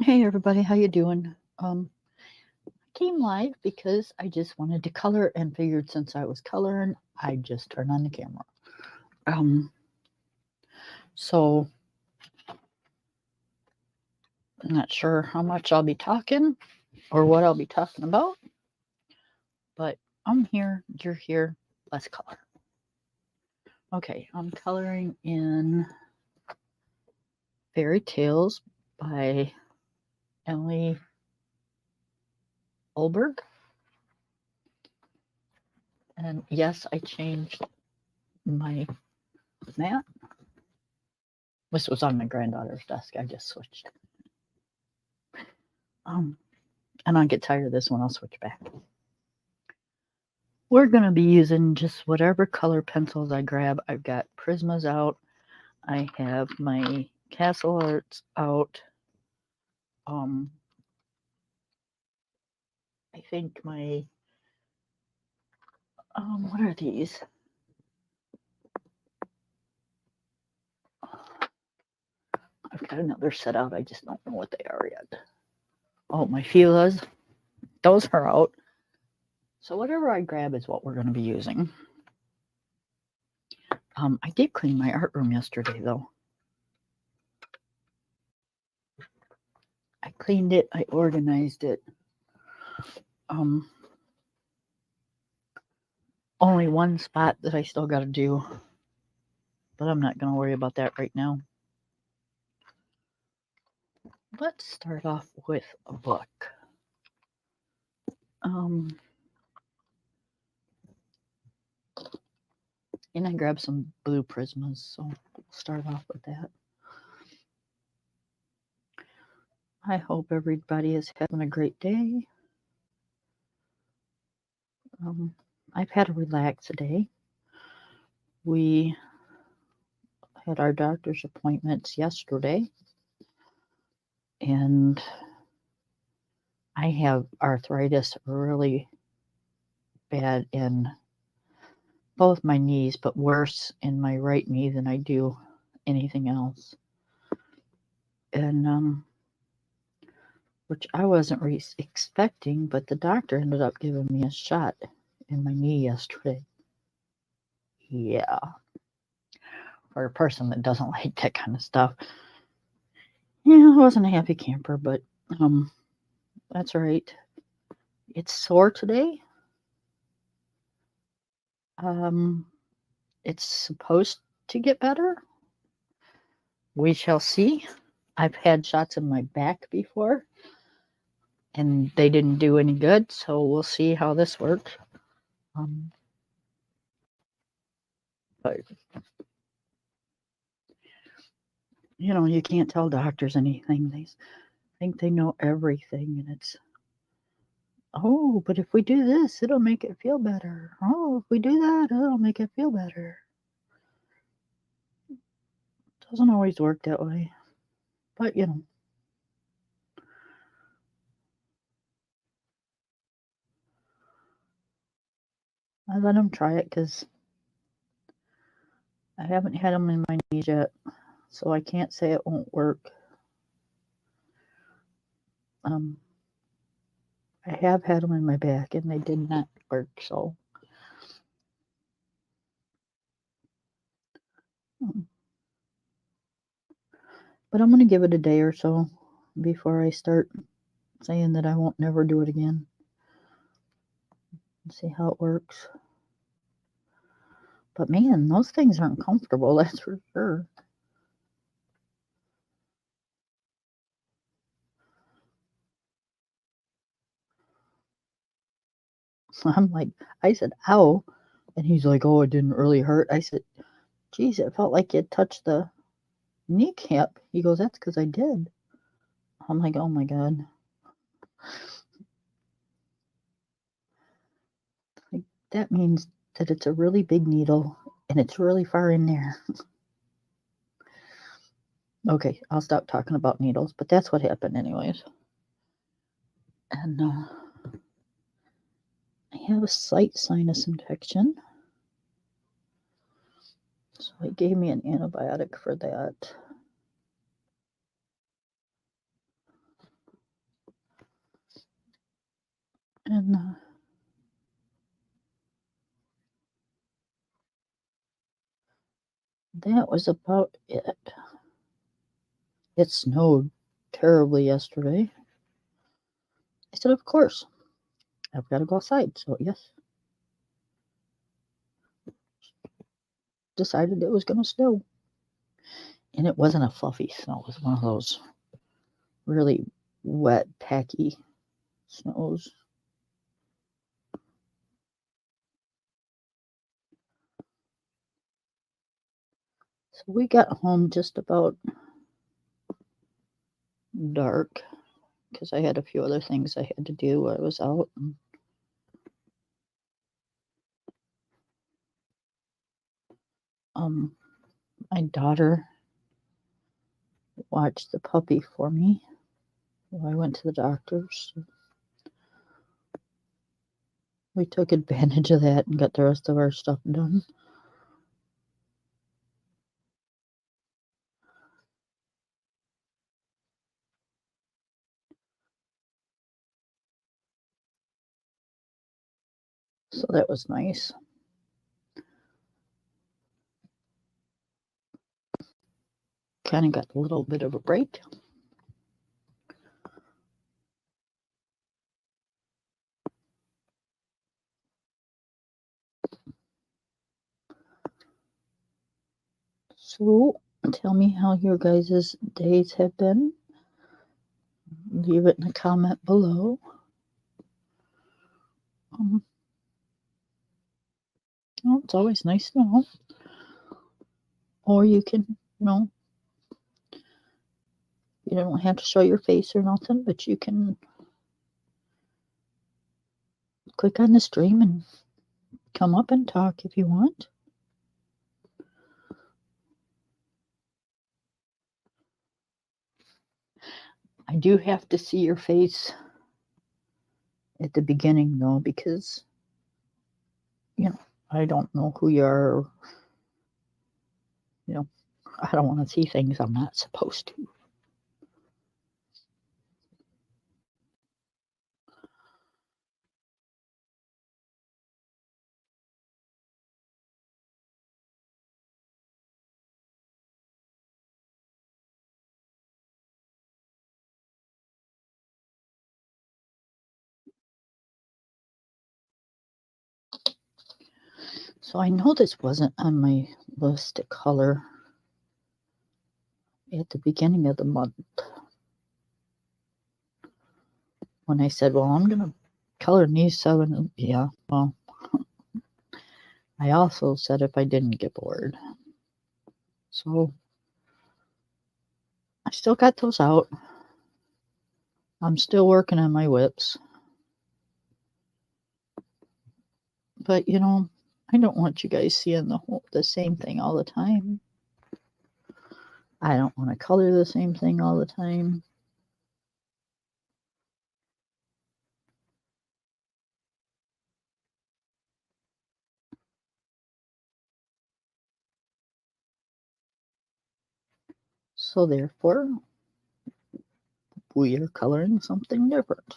Hey everybody, how you doing? Came live because I just wanted to color and figured since I was coloring, I'd just turn on the camera. Um, so I'm not sure how much I'll be talking or what I'll be talking about, but I'm here, you're here, let's color. Okay, I'm coloring in Fairy Tales by Emily Olberg. And yes, I changed my mat. This was on my granddaughter's desk. I just switched. Um, and I'll get tired of this one. I'll switch back. We're going to be using just whatever color pencils I grab. I've got Prismas out. I have my Castle Arts out. Um, I think my, what are these? I've got another set out. I just don't know what they are yet. Oh, my Fila's. Those are out. So whatever I grab is what we're going to be using. I did clean my art room yesterday, though. I cleaned it. I organized it. Only one spot that I still got to do, but I'm not going to worry about that right now. Let's start off with a book. And I grabbed some blue Prismas, so we'll start off with that. I hope everybody is having a great day. I've had a relaxed day. We had our doctor's appointments yesterday, and I have arthritis really bad in both my knees, but worse in my right knee than I do anything else. And which I wasn't expecting, but the doctor ended up giving me a shot in my knee yesterday. Yeah, for a person that doesn't like that kind of stuff. Yeah, I wasn't a happy camper, but that's all right. It's sore today. It's supposed to get better. We shall see. I've had shots in my back before, and they didn't do any good, so we'll see how this works. But you can't tell doctors anything. They think they know everything, and it's, oh, but if we do this, it'll make it feel better. Oh, if we do that, it'll make it feel better. It doesn't always work that way, but I let them try it because I haven't had them in my knees yet, so I can't say it won't work. I have had them in my back, and they did not work, so. But I'm going to give it a day or so before I start saying that I won't never do it again. See how it works. But man, those things aren't comfortable, that's for sure. I'm like, I said, ow. And he's like, oh, it didn't really hurt. I said, geez, it felt like it touched the kneecap. He goes, that's because I did. I'm like, oh my God. Like, that means that it's a really big needle and it's really far in there. Okay, I'll stop talking about needles, but that's what happened anyways. And I have a slight sinus infection. So he gave me an antibiotic for that. And that was about it. It snowed terribly yesterday. I said, of course, I've got to go outside. So, yes, decided it was going to snow. And it wasn't a fluffy snow. It was one of those really wet, packy snows. So we got home just about dark because I had a few other things I had to do while I was out. My daughter watched the puppy for me while I went to the doctor's. We took advantage of that and got the rest of our stuff done. So that was nice. Kind of got a little bit of a break. So tell me how your guys' days have been. Leave it in a comment below. Well, it's always nice to know. Or you can, you don't have to show your face or nothing, but you can click on the stream and come up and talk if you want. I do have to see your face at the beginning though, because I don't know who you are. I don't want to see things I'm not supposed to. So I know this wasn't on my list to color at the beginning of the month. When I said, well, I'm going to color these 7. Yeah, well, I also said if I didn't get bored. So I still got those out. I'm still working on my whips. But, I don't want you guys seeing the same thing all the time. I don't want to color the same thing all the time. So therefore, we are coloring something different.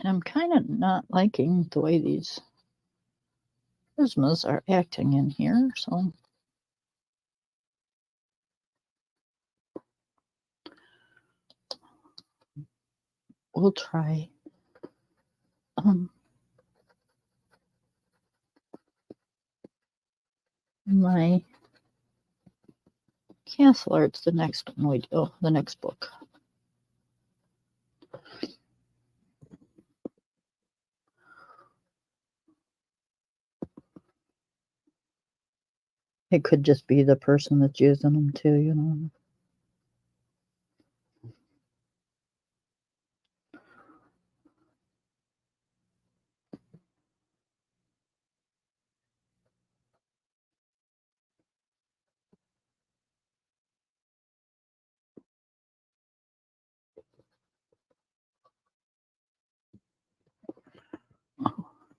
And I'm kind of not liking the way these prismas are acting in here, so we'll try my Castle Arts, the next one we do, the next book. It could just be the person that's using them too,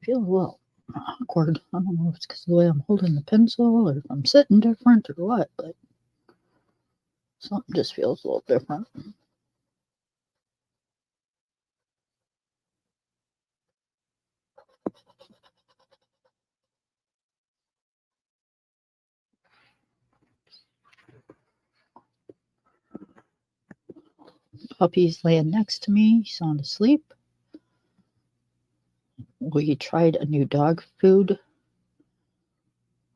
feel a little awkward. I don't know if it's because of the way I'm holding the pencil or if I'm sitting different or what, but something just feels a little different. Puppy's laying next to me. He's sound asleep. We tried a new dog food.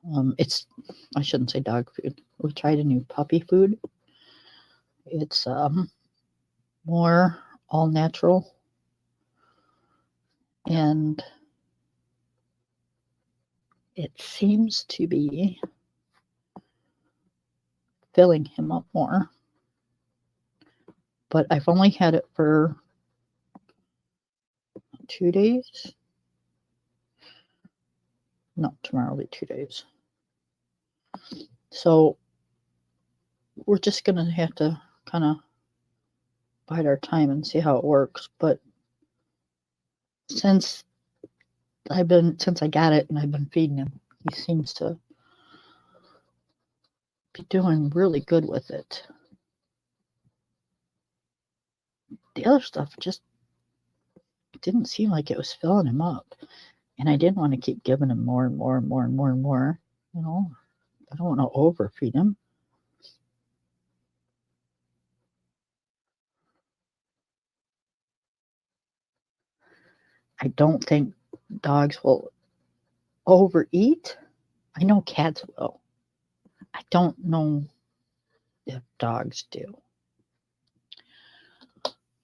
I shouldn't say dog food. We tried a new puppy food. It's more all natural, and it seems to be filling him up more. But I've only had it for 2 days. No, tomorrow will be 2 days. So we're just going to have to kind of bide our time and see how it works. But since I got it and I've been feeding him, he seems to be doing really good with it. The other stuff just didn't seem like it was filling him up. And I didn't want to keep giving him more and more and more and more and more. You know, I don't want to overfeed him. I don't think dogs will overeat. I know cats will. I don't know if dogs do.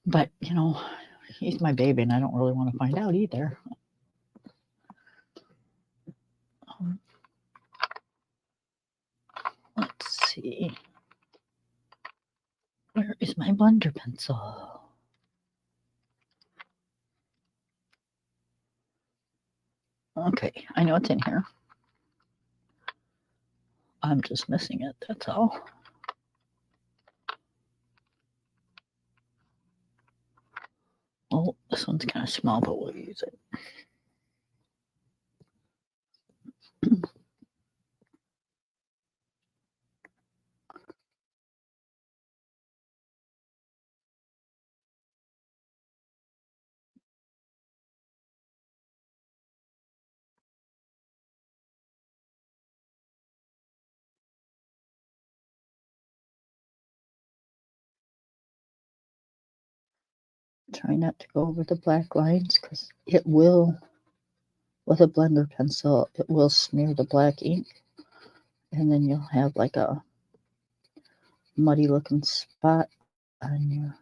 But, he's my baby and I don't really want to find out either. Let's see. Where is my blender pencil? Okay, I know it's in here. I'm just missing it, that's all. Oh, this one's kind of small, but we'll use it. Try not to go over the black lines because it will, with a blender pencil, it will smear the black ink and then you'll have like a muddy looking spot on your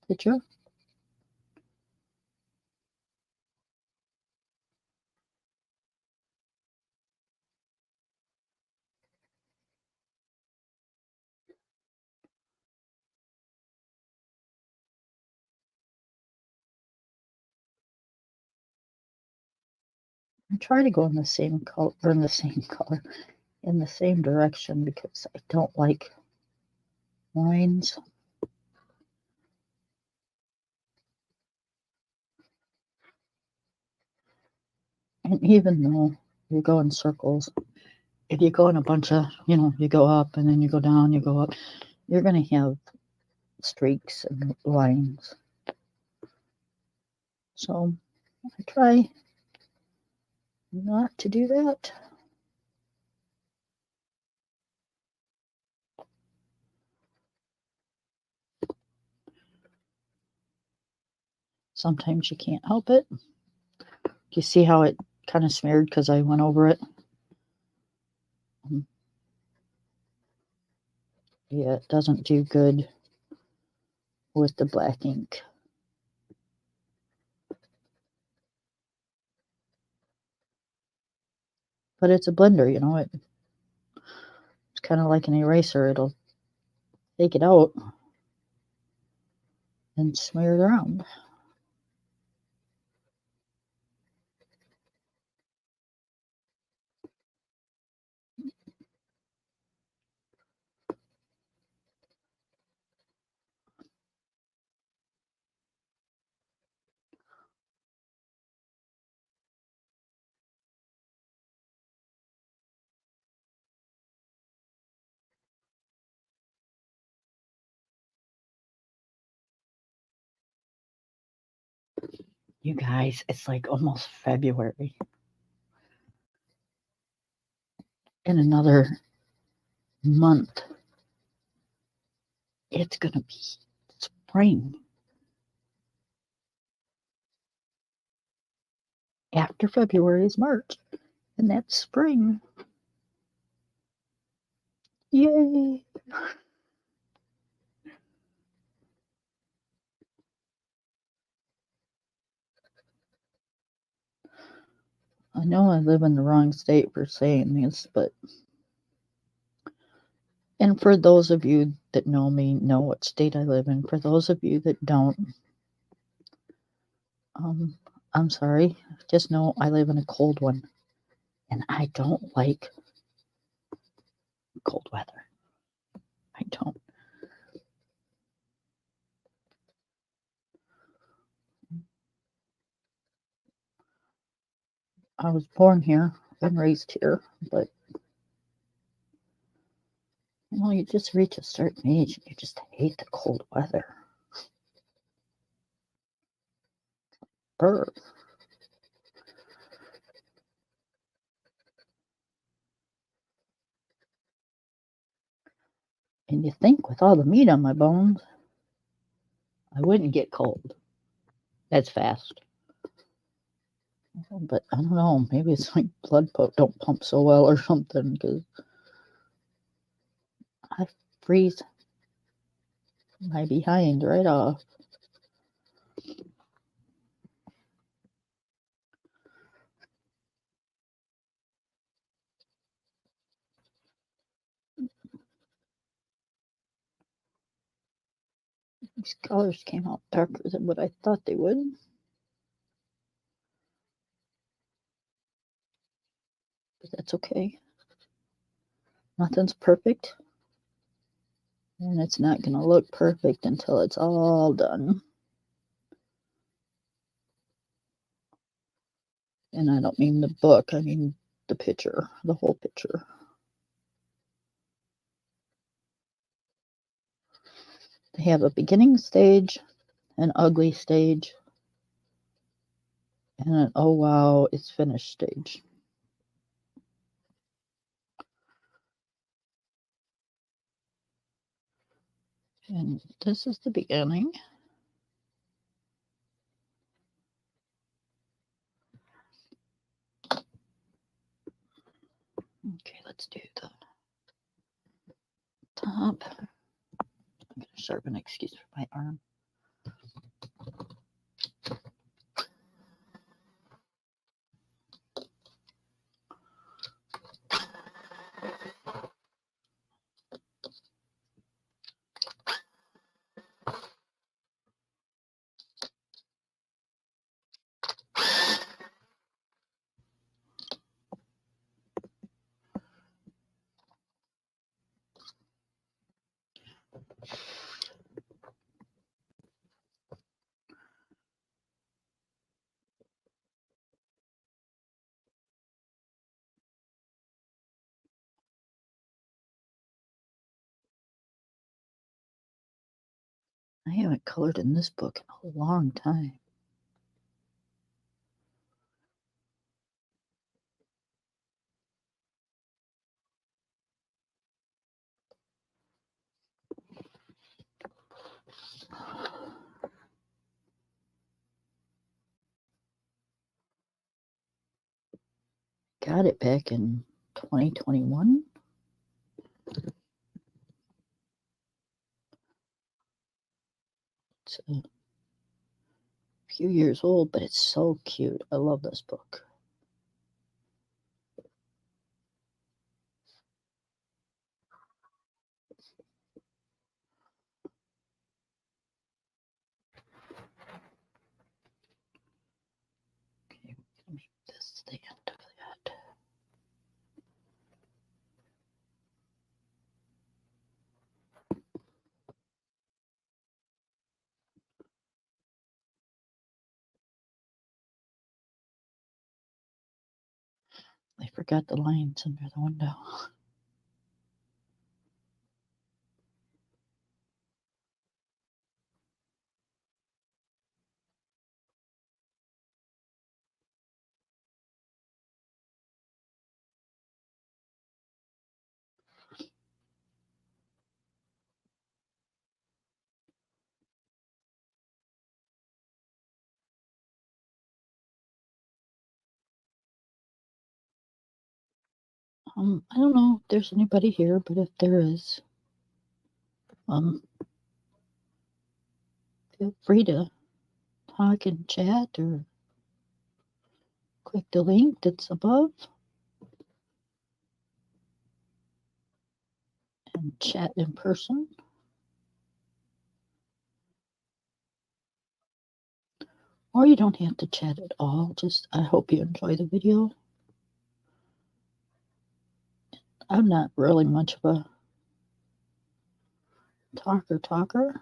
picture. I try to go in the same color, in the same direction because I don't like lines. And even though you go in circles, if you go in a bunch of, you go up and then you go down, you go up, you're going to have streaks and lines. So I try not to do that. Sometimes you can't help it. You see how it kind of smeared because I went over it? Yeah, it doesn't do good with the black ink. But it's a blender, it's kind of like an eraser. It'll take it out and smear it around. You guys, it's like almost February. In another month, it's going to be spring. After February is March, and that's spring. Yay! I know I live in the wrong state for saying this, but and for those of you that know me, know what state I live in. For those of you that don't, I'm sorry. Just know I live in a cold one, and I don't like cold weather. I don't. I was born here and raised here, but you just reach a certain age and you just hate the cold weather. Brr. And you think with all the meat on my bones, I wouldn't get cold. That's fast. But I don't know. Maybe it's like blood don't pump so well or something, because I freeze my behind right off. These colors came out darker than what I thought they would. But that's okay. Nothing's perfect. And it's not going to look perfect until it's all done. And I don't mean the book, I mean the picture, the whole picture. They have a beginning stage, an ugly stage, and an oh wow, it's finished stage. And this is the beginning. Okay, let's do the top. I'm going to sharpen, excuse for my arm. I haven't colored in this book in a long time. Got it back in 2021. It's a few years old, but it's so cute. I love this book. Okay, make this the end of that. I forgot the lines under the window. I don't know if there's anybody here, but if there is, feel free to talk and chat or click the link that's above and chat in person. Or you don't have to chat at all. Just, I hope you enjoy the video. I'm not really much of a talker.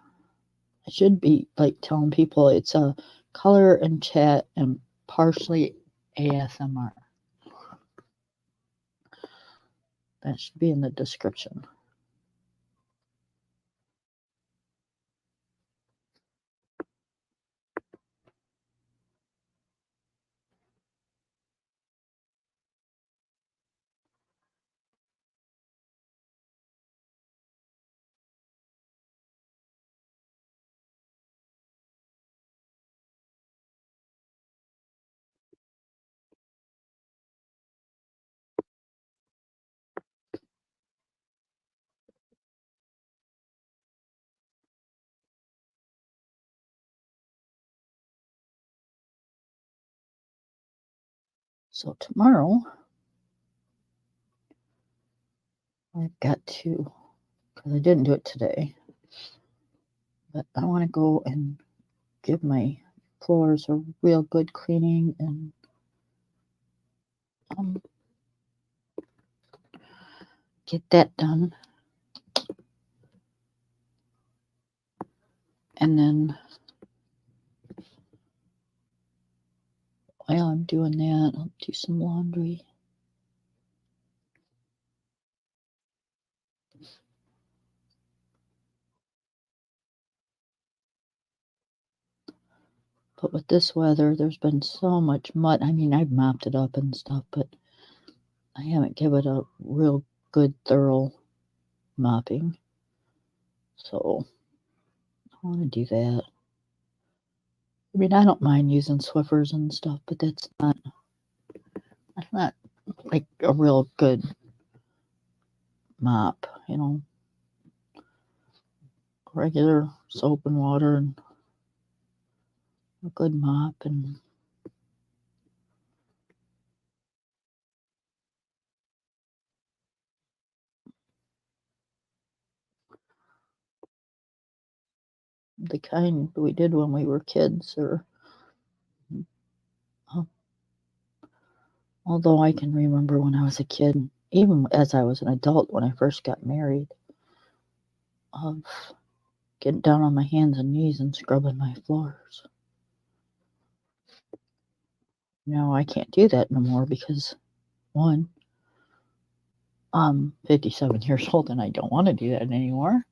I should be like telling people it's a color and chat and partially ASMR. That should be in the description. So tomorrow, I've got to, because I didn't do it today, but I want to go and give my floors a real good cleaning and get that done. And then while I'm doing that, I'll do some laundry. But with this weather, there's been so much mud. I mean, I've mopped it up and stuff, but I haven't given it a real good, thorough mopping. So I want to do that. I mean, I don't mind using Swiffers and stuff, but that's not like a real good mop, you know. Regular soap and water and a good mop and the kind we did when we were kids, or although I can remember when I was a kid, even as I was an adult when I first got married, of getting down on my hands and knees and scrubbing my floors. Now I can't do that no more because one, I'm 57 years old and I don't want to do that anymore.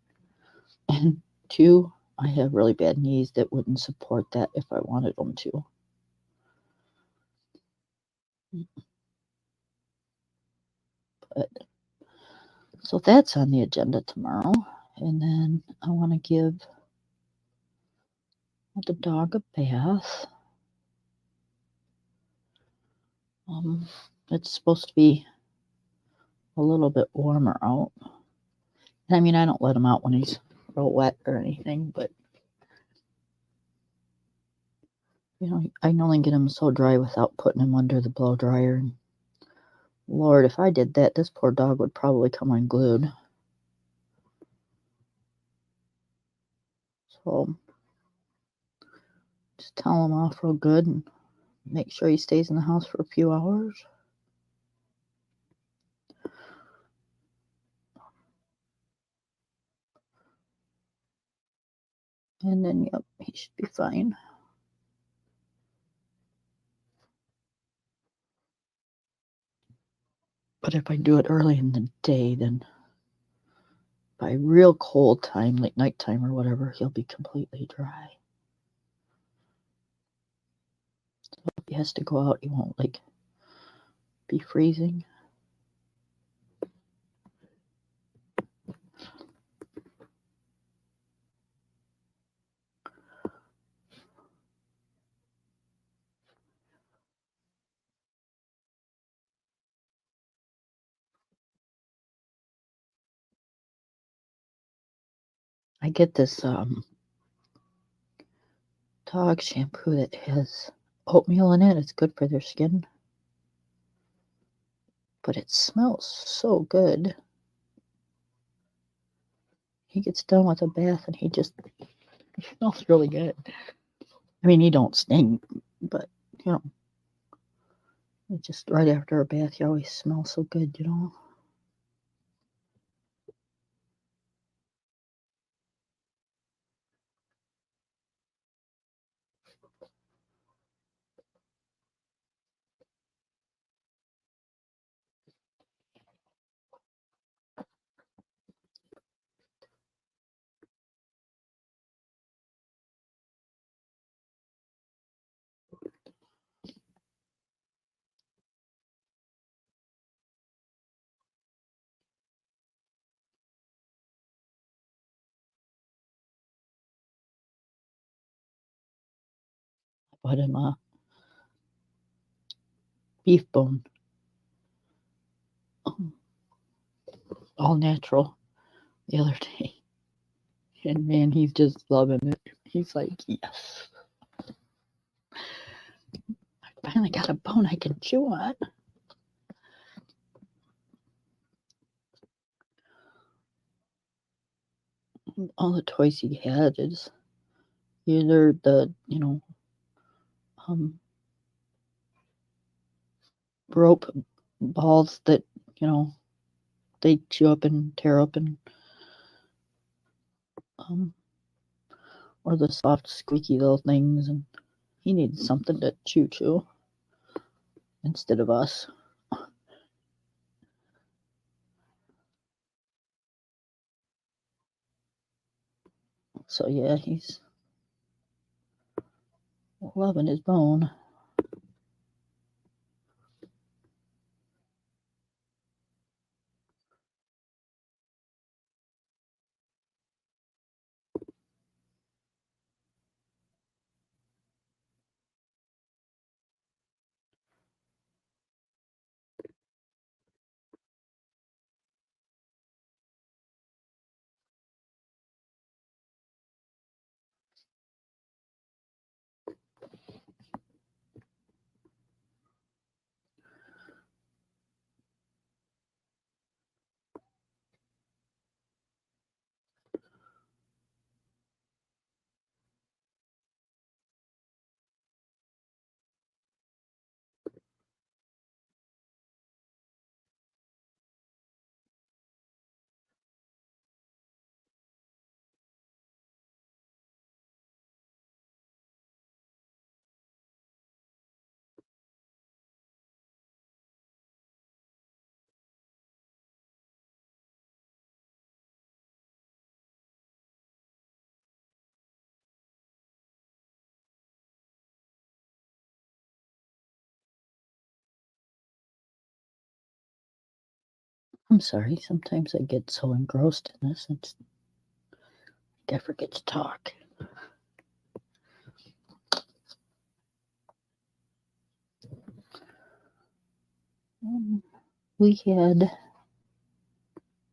And two, I have really bad knees that wouldn't support that if I wanted them to. But so that's on the agenda tomorrow. And then I want to give the dog a bath. It's supposed to be a little bit warmer out. I mean, I don't let him out when he's real wet or anything, but you know, I can only get him so dry without putting him under the blow dryer. And Lord, if I did that, this poor dog would probably come unglued. So just towel him off real good and make sure he stays in the house for a few hours. And then, yep, he should be fine. But if I do it early in the day, then by real cold time, like nighttime or whatever, he'll be completely dry. So if he has to go out, he won't like be freezing. I get this dog shampoo that has oatmeal in it. It's good for their skin. But it smells so good. He gets done with a bath and he smells really good. I mean, he don't stink, but you know, just right after a bath, he always smells so good, you know. I bought him a beef bone, all natural, the other day. And man, he's just loving it. He's like, yes, I finally got a bone I can chew on. All the toys he had is either the, um, rope balls that, you know, they chew up and tear up, and um, or the soft, squeaky little things. And he needs something to chew instead of us. So yeah, he's loving his bone. I'm sorry, sometimes I get so engrossed in this, I forget to talk. We had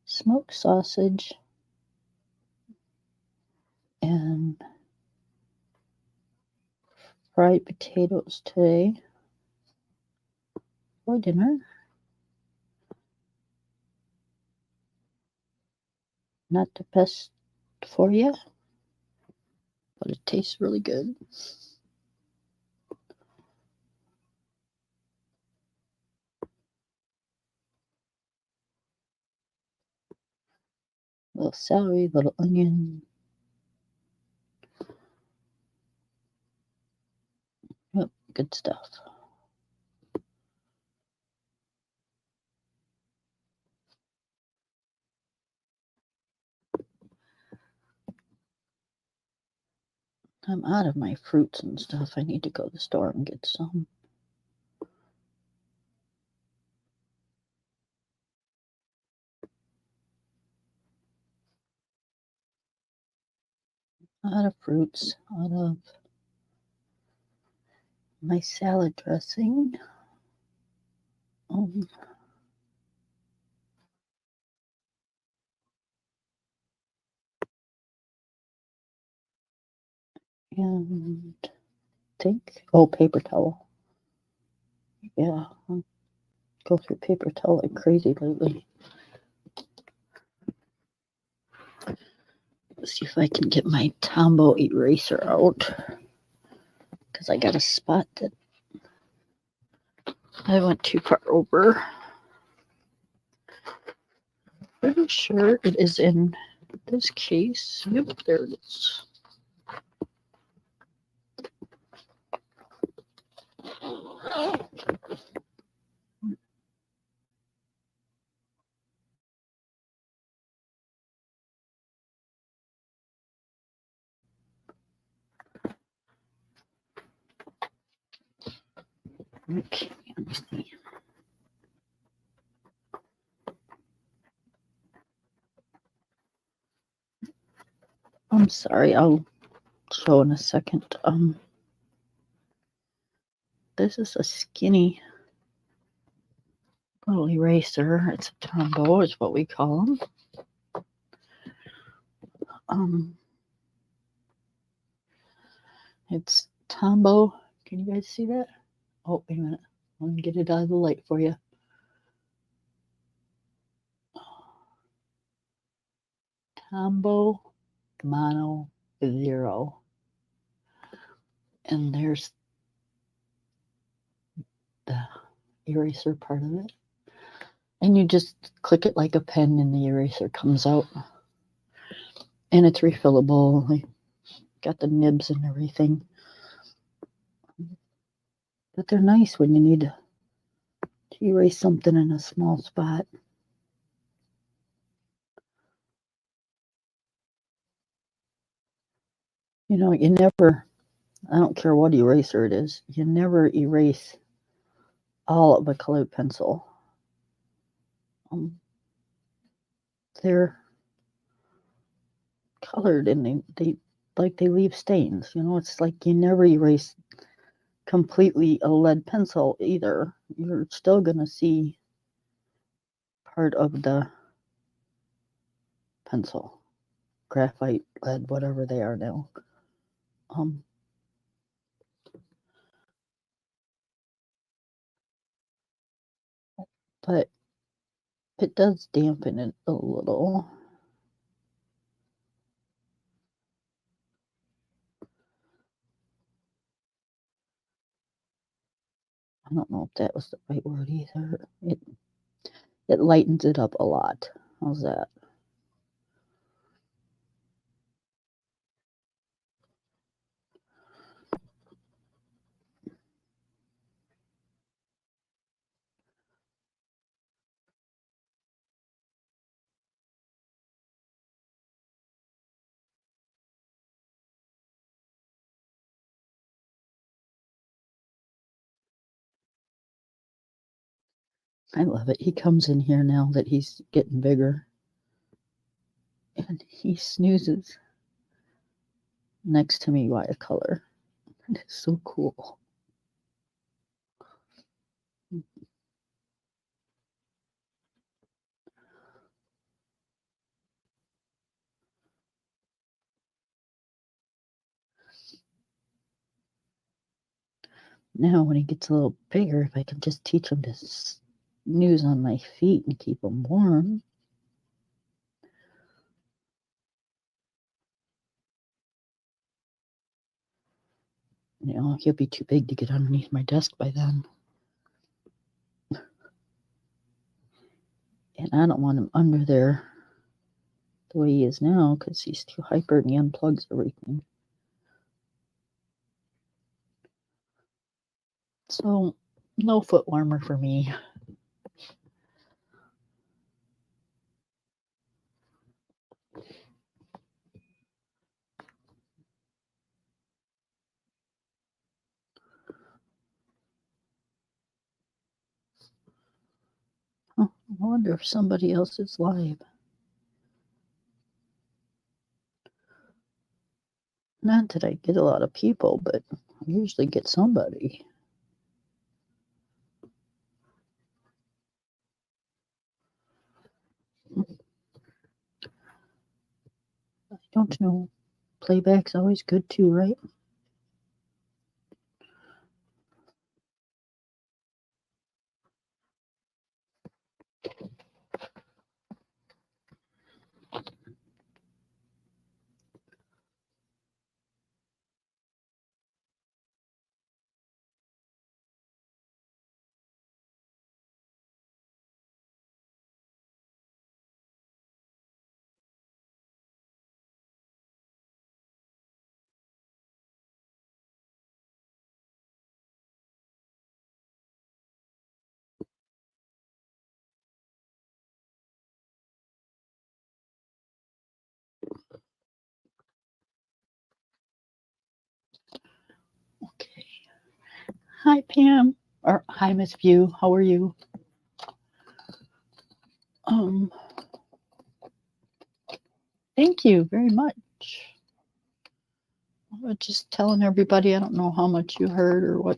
smoked sausage and fried potatoes today for dinner. Not the best for you, but it tastes really good. Little celery, little onion. Yep, good stuff. I'm out of my fruits and stuff. I need to go to the store and get some. Out of fruits, out of my salad dressing. Um, And think, oh, paper towel. Yeah, I go through paper towel like crazy lately. Let's see if I can get my Tombow eraser out, because I got a spot that I went too far over. Pretty sure it is in this case. Yep, there it is. Okay, let me see. I'm sorry, I'll show in a second. This is a skinny little eraser. It's a Tombow, is what we call them. It's Tombow. Can you guys see that? Oh, wait a minute. Let me get it out of the light for you. Tombow Mono Zero. And there's the eraser part of it. And you just click it like a pen and the eraser comes out. And it's refillable. Like, got the nibs and everything. But they're nice when you need to erase something in a small spot. You know, you never, I don't care what eraser it is, you never erase all of a colored pencil. They're colored and they leave stains. You know, it's like you never erase completely a lead pencil either. You're still gonna see part of the pencil, graphite, lead, whatever they are now. But it does dampen it a little. I don't know if that was the right word either. It lightens it up a lot. How's that? I love it. He comes in here now that he's getting bigger, and he snoozes next to me by a color. It is so cool. Now, when he gets a little bigger, if I can just teach him to snooze on my feet and keep him warm. You know, he'll be too big to get underneath my desk by then. And I don't want him under there the way he is now because he's too hyper and he unplugs everything. So, no foot warmer for me. Huh, I wonder if somebody else is live. Not that I get a lot of people, but I usually get somebody. I don't know. Playback's always good too, right? Hi, Pam. Or hi, Miss View. How are you? Um, Thank you very much. I was just telling everybody. I don't know how much you heard or what.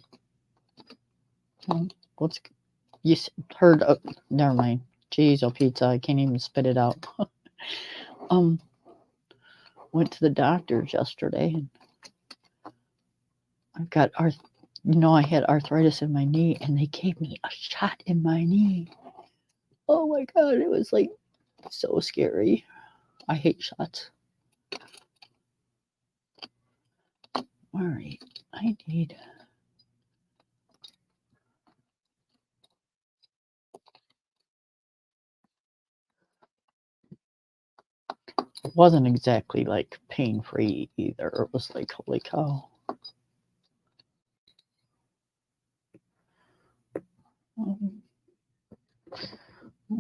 What's you heard? Never mind. Jeez, oh pizza! I can't even spit it out. Went to the doctor's yesterday, and I've got I had arthritis in my knee, and they gave me a shot in my knee. Oh my god, it was like so scary. I hate shots. All right, I need. It wasn't exactly like pain free either. It was like, holy cow.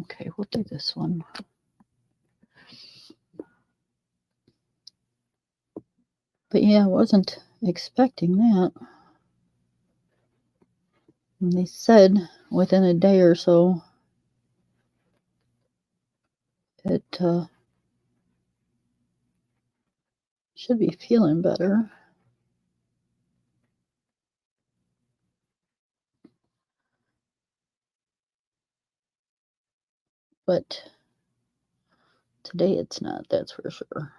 Okay, we'll do this one. But yeah, I wasn't expecting that. And they said within a day or so, it should be feeling better. But today it's not, that's for sure.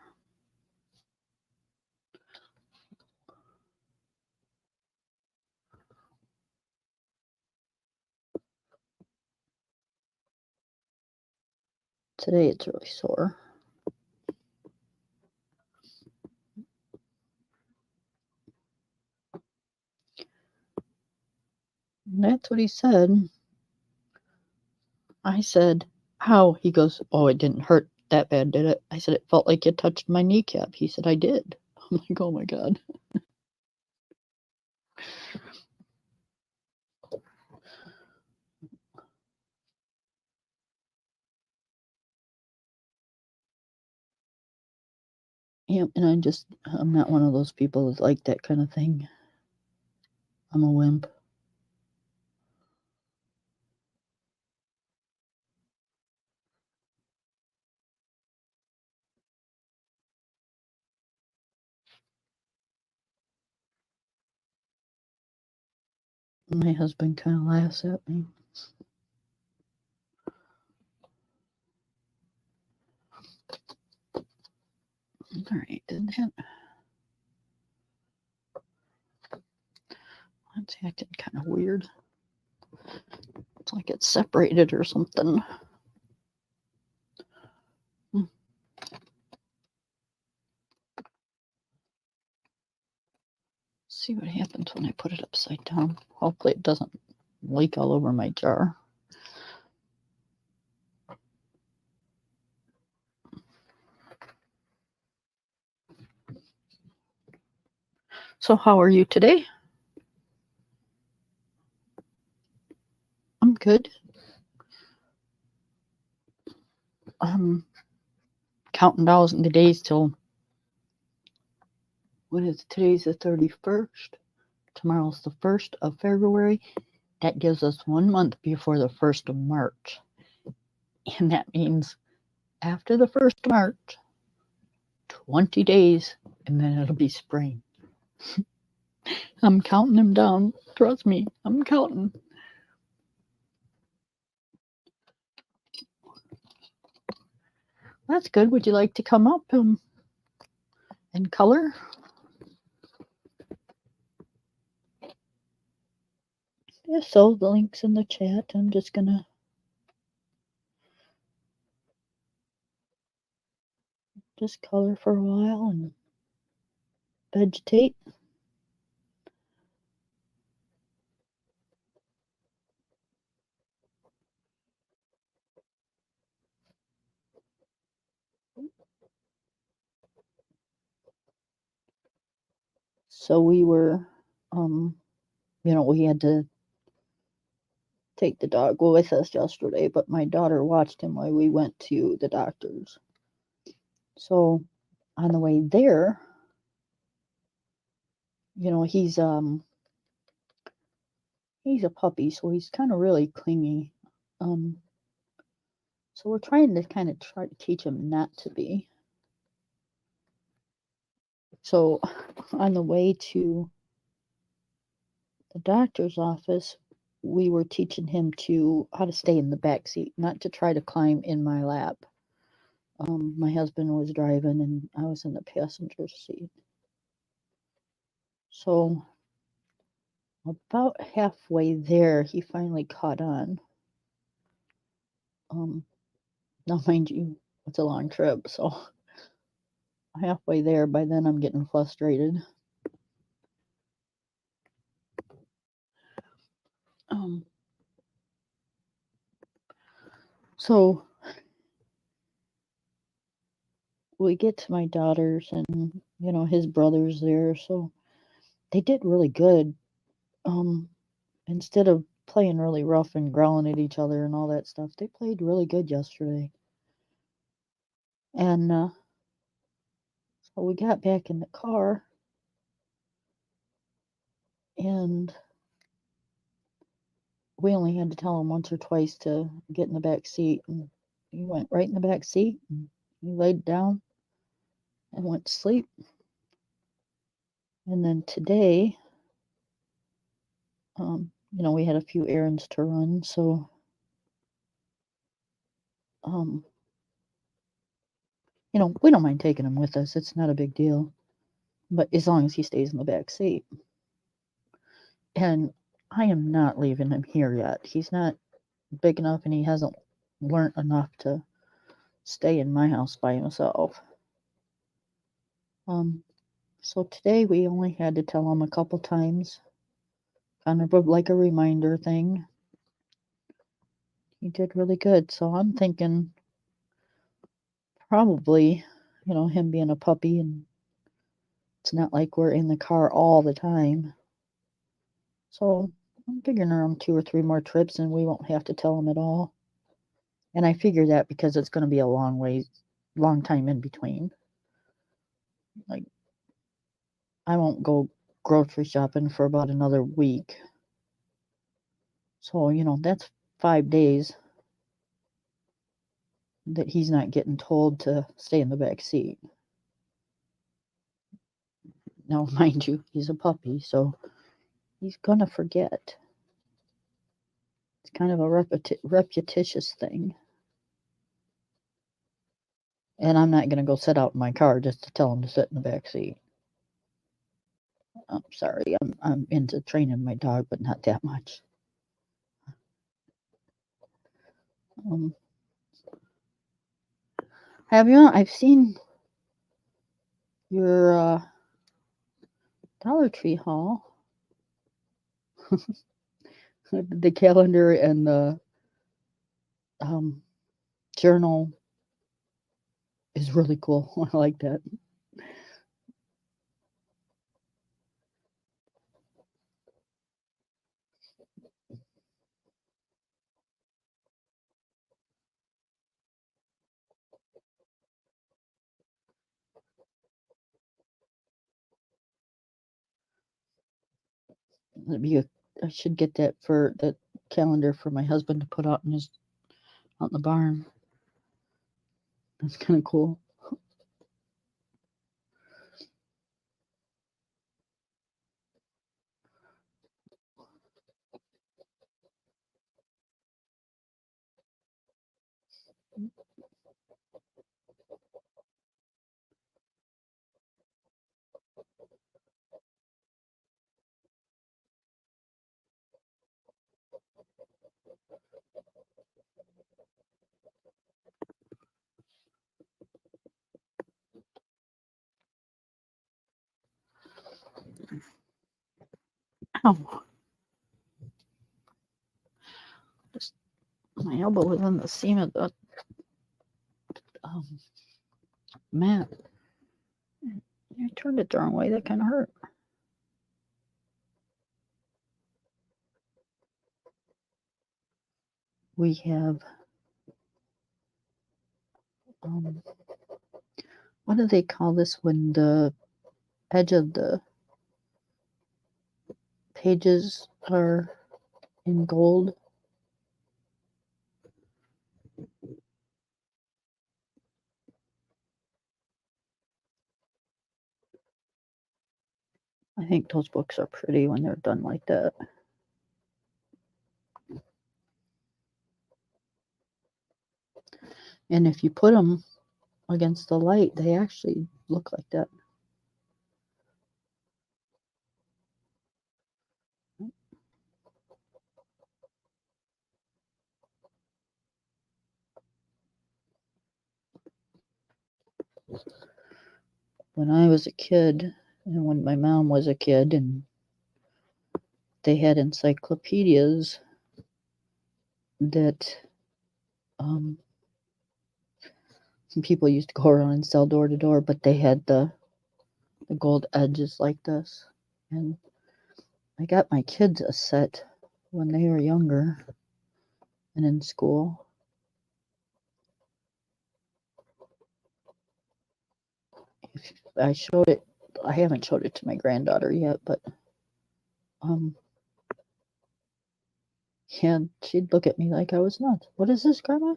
Today it's really sore. And that's what he said. I said, how? He goes, oh, it didn't hurt that bad, did it? I said, it felt like it touched my kneecap. He said, I did. I'm like, oh my God. Yep, and I'm not one of those people that like that kind of thing. I'm a wimp. My husband kind of laughs at me. All right, did that. That's acting kind of weird. It's like it's separated or something. See what happens when I put it upside down. Hopefully it doesn't leak all over my jar. So how are you today? I'm good. Counting down the days till today's the 31st. Tomorrow's the 1st of February. That gives us 1 month before the 1st of March. And that means after the 1st of March, 20 days, and then it'll be spring. I'm counting them down. Trust me, I'm counting. That's good. Would you like to come up and color? Yeah, so the link's in the chat. I'm just gonna just color for a while and vegetate. So we were, we had to take the dog with us yesterday, but my daughter watched him while we went to the doctor's. So on the way there, he's he's a puppy, so he's kind of really clingy. So we're trying to try to teach him not to be. So on the way to the doctor's office, we were teaching him how to stay in the back seat, not to try to climb in my lap. My husband was driving and I was in the passenger seat. So about halfway there, he finally caught on. Now, mind you, it's a long trip, so halfway there, by then I'm getting frustrated. So we get to my daughter's, and his brother's there, so they did really good. Instead of playing really rough and growling at each other and all that stuff, they played really good yesterday. And so we got back in the car, and we only had to tell him once or twice to get in the back seat, and he went right in the back seat, and he laid down and went to sleep. And then today, we had a few errands to run, so we don't mind taking him with us. It's not a big deal, but as long as he stays in the back seat. And I am not leaving him here yet. He's not big enough, and he hasn't learned enough to stay in my house by himself. So today we only had to tell him a couple times, kind of like a reminder thing. He did really good, so I'm thinking probably, him being a puppy, and it's not like we're in the car all the time. So I'm figuring around 2 or 3 more trips and we won't have to tell him at all. And I figure that because it's going to be a long time in between. Like, I won't go grocery shopping for about another week. So, that's 5 days that he's not getting told to stay in the back seat. Now, mind you, he's a puppy, so he's going to forget. It's kind of a repetitious thing. And I'm not going to go sit out in my car just to tell him to sit in the back seat. I'm sorry, I'm into training my dog, but not that much. I've seen your Dollar Tree haul. The calendar and the journal is really cool. I like that. I should get that for the calendar for my husband to put out in the barn. That's kind of cool. Ow. Just my elbow was on the seam of the mat. I turned it the wrong way. That kind of hurt. We have what do they call this when the edge of the pages are in gold. I think those books are pretty when they're done like that. And if you put them against the light, they actually look like that. When I was a kid, and when my mom was a kid, and they had encyclopedias that some people used to go around and sell door to door, but they had the gold edges like this. And I got my kids a set when they were younger and in school. I showed it. I haven't showed it to my granddaughter yet, but yeah, she'd look at me like I was nuts. What is this, Grandma?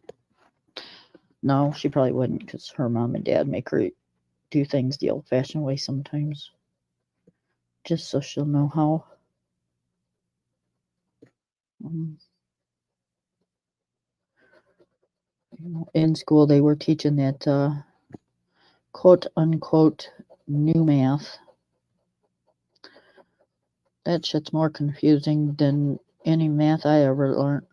No, she probably wouldn't, because her mom and dad make her do things the old-fashioned way sometimes, just so she'll know how. In school, they were teaching that quote unquote new math. That shit's more confusing than any math I ever learned.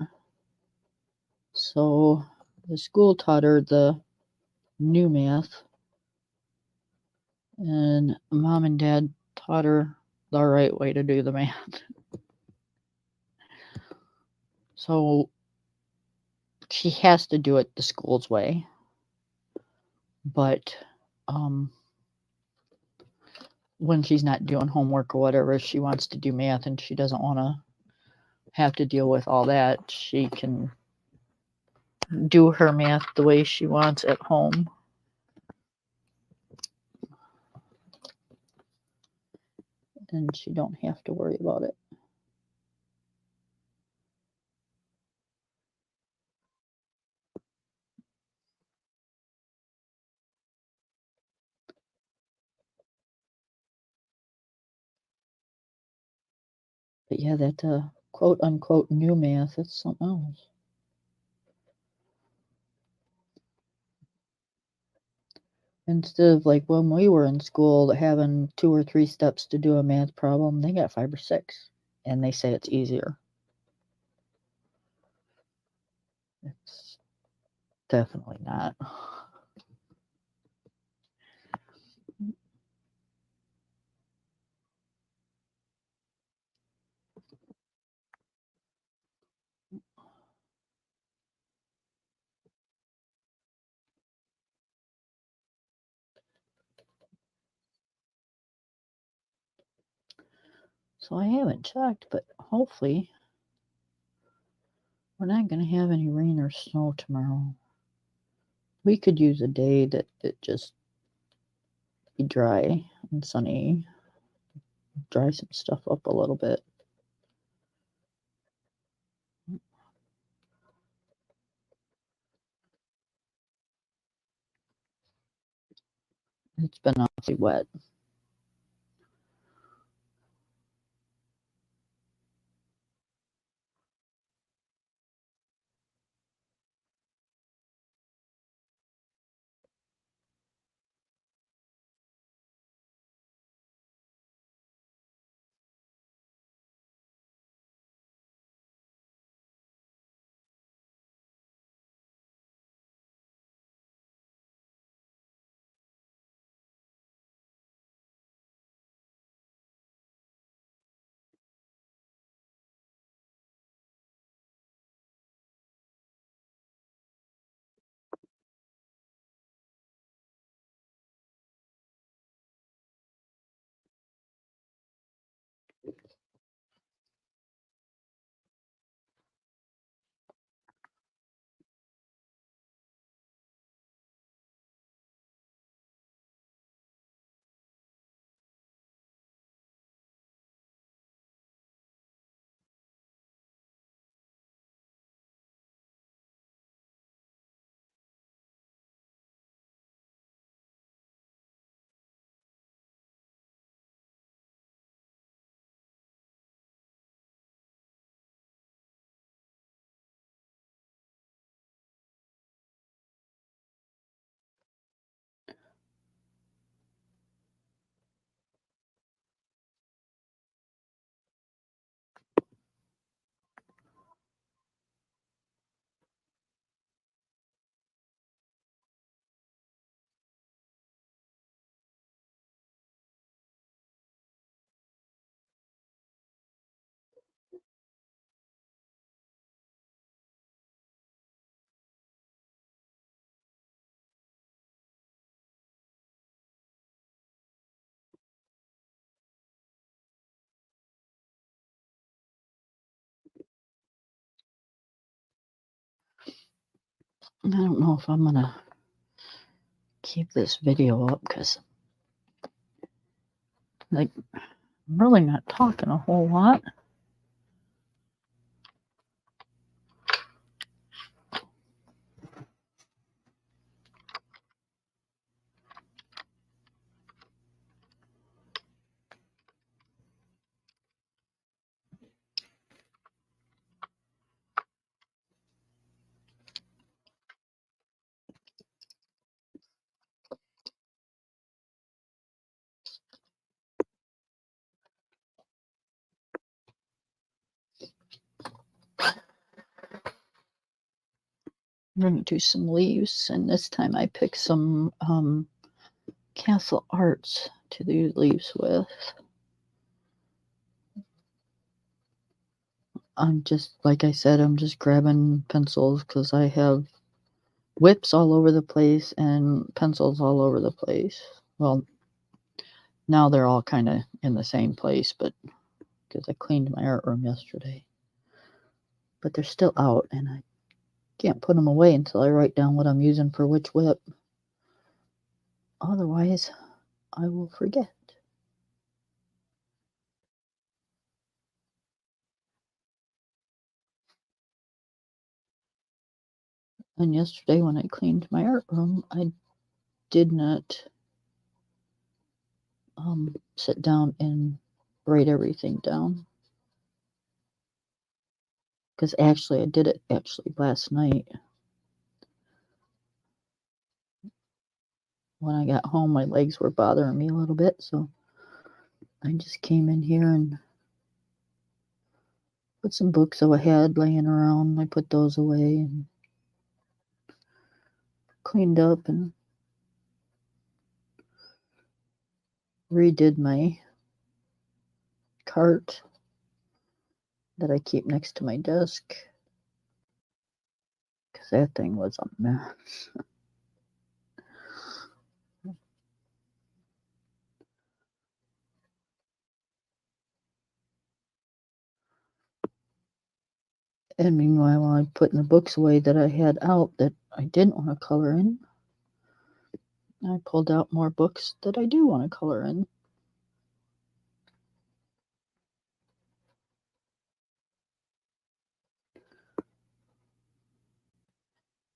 So the school taught her the new math, and mom and dad taught her the right way to do the math. So she has to do it the school's way. But when she's not doing homework or whatever, she wants to do math and she doesn't want to have to deal with all that. She can do her math the way she wants at home. And she don't have to worry about it. But yeah, that quote unquote new math, it's something else. Instead of like when we were in school having 2 or 3 steps to do a math problem, they got 5 or 6. And they say it's easier. It's definitely not. So I haven't checked, but hopefully we're not going to have any rain or snow tomorrow. We could use a day that it just be dry and sunny, dry some stuff up a little bit. It's been awfully wet. I don't know if I'm gonna keep this video up because, like, I'm really not talking a whole lot. I'm going to do some leaves, and this time I picked some Castle Arts to do leaves with. I'm just, like I said, I'm just grabbing pencils because I have whips all over the place and pencils all over the place. Well, now they're all kind of in the same place, but because I cleaned my art room yesterday. But they're still out, and I can't put them away until I write down what I'm using for which whip. Otherwise, I will forget. And yesterday when I cleaned my art room, I did not sit down and write everything down. Because actually, I did it last night. When I got home, my legs were bothering me a little bit, so I just came in here and put some books I had laying around. I put those away and cleaned up and redid my cart that I keep next to my desk because that thing was a mess. And meanwhile, I'm putting the books away that I had out that I didn't want to color in. I pulled out more books that I do want to color in.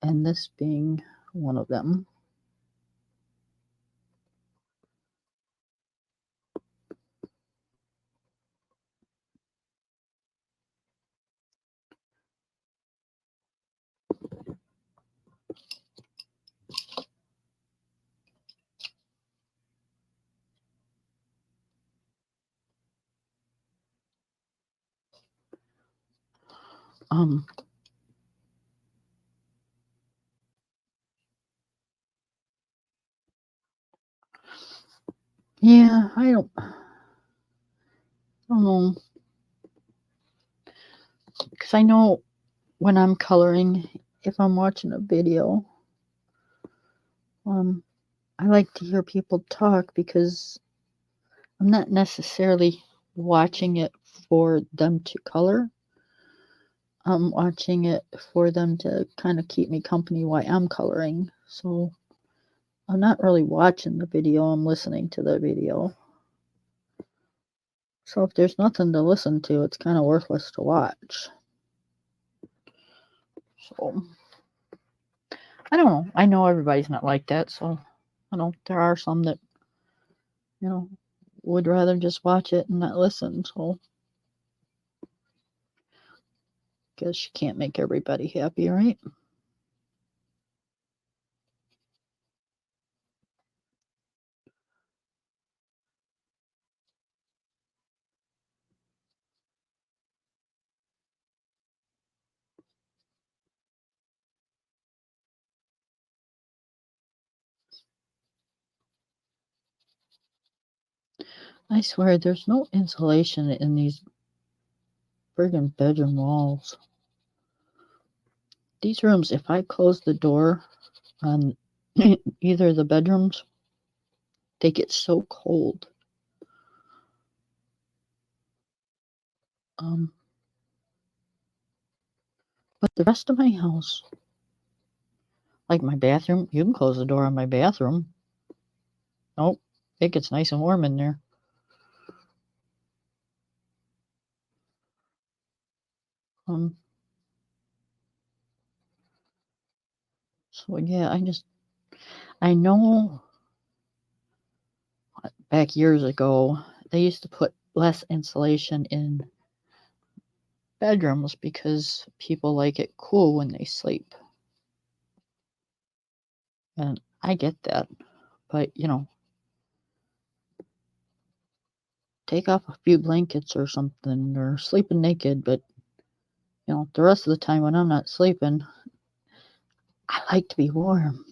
And this being one of them. Yeah, I don't know. Because I know when I'm coloring, if I'm watching a video, I like to hear people talk because I'm not necessarily watching it for them to color. I'm watching it for them to kind of keep me company while I'm coloring. So I'm not really watching the video, I'm listening to the video. So if there's nothing to listen to, it's kind of worthless to watch. So I don't know. I know everybody's not like that. So I know there are some that, would rather just watch it and not listen. So guess you can't make everybody happy, right? I swear there's no insulation in these friggin' bedroom walls. These rooms, if I close the door on either of the bedrooms, they get so cold. But the rest of my house, Like my bathroom, you can close the door on my bathroom. Nope, it gets nice and warm in there. So yeah, I know back years ago, they used to put less insulation in bedrooms because people like it cool when they sleep. And I get that. But, take off a few blankets or something or sleeping naked. But, the rest of the time when I'm not sleeping, I like to be warm.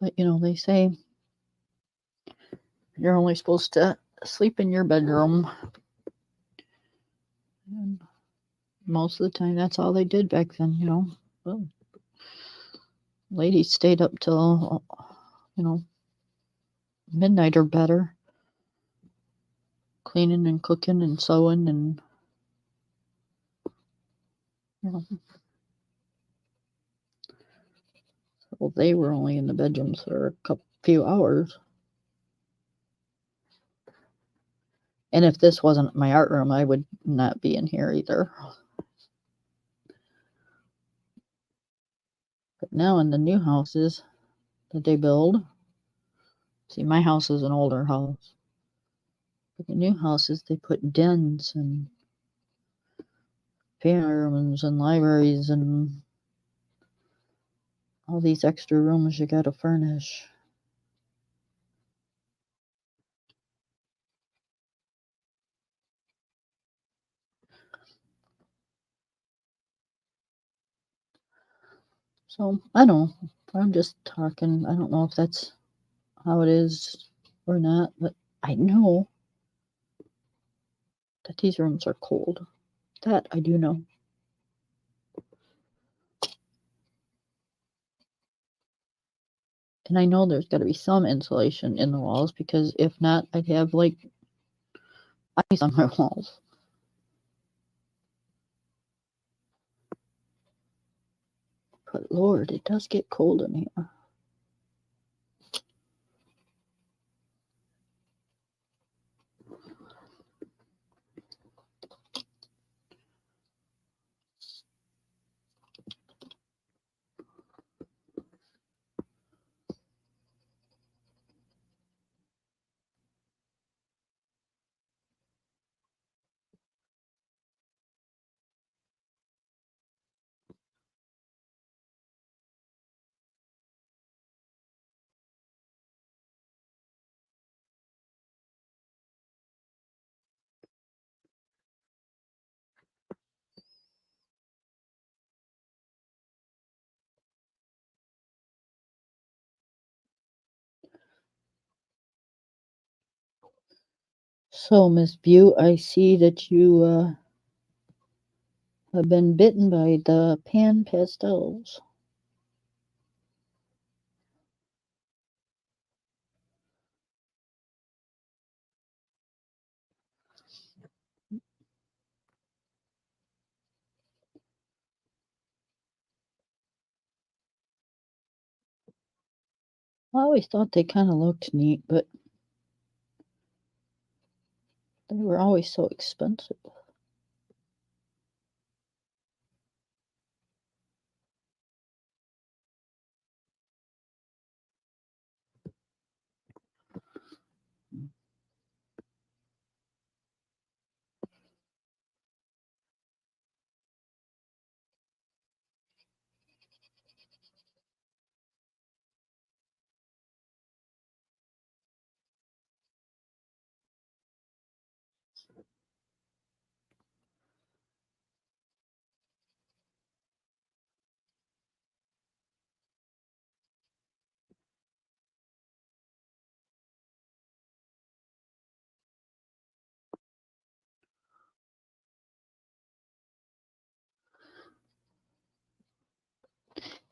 But, they say you're only supposed to sleep in your bedroom. And most of the time, that's all they did back then, Well, ladies stayed up till, midnight or better, cleaning and cooking and sewing and, well, they were only in the bedrooms for a few hours. And if this wasn't my art room, I would not be in here either. But now in the new houses that they build, see, my house is an older house. But the new houses, they put dens and piano rooms and libraries and all these extra rooms you gotta furnish. So, I don't know. I'm just talking. I don't know if that's how it is or not, but I know that these rooms are cold. That I do know. And I know there's got to be some insulation in the walls because if not, I'd have like ice on my walls. But Lord, it does get cold in here. So, Miss Bew, I see that you have been bitten by the pan pastels. I always thought they kind of looked neat, but they were always so expensive.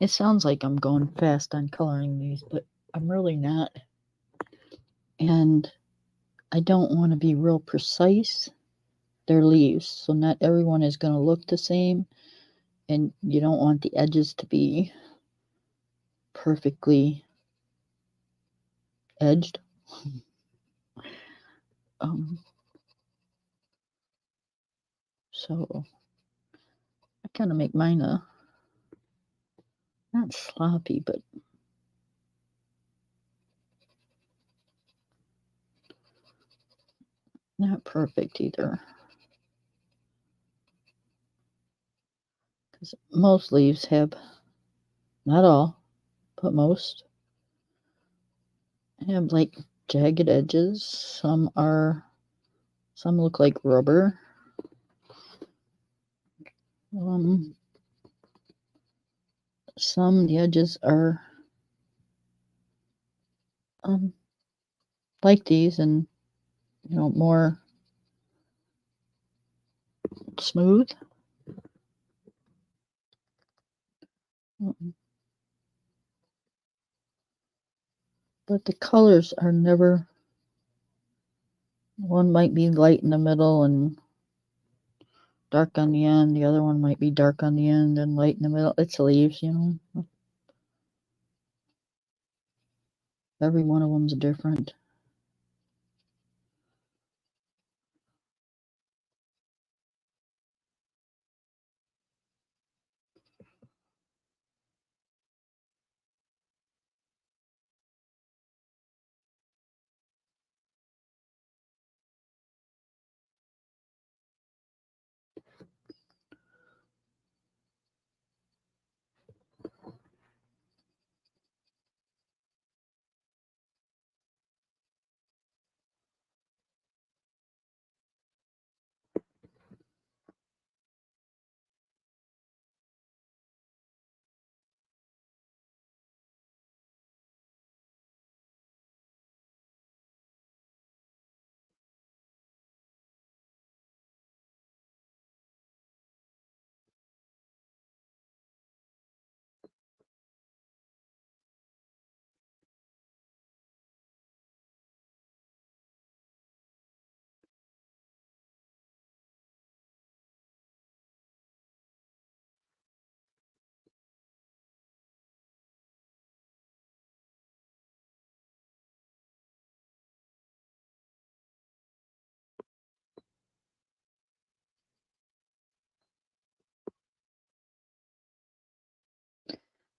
It sounds like I'm going fast on coloring these, but I'm really not. And I don't want to be real precise. They're leaves, so not everyone is going to look the same. And you don't want the edges to be perfectly edged. So I kind of make mine not sloppy, but not perfect either. Because most leaves have, not all, but most have like jagged edges. Some look like rubber. Some the edges are like these and more smooth. But the colors are never, one might be light in the middle and dark on the end. The other one might be dark on the end and light in the middle. It's leaves, Every one of them's different.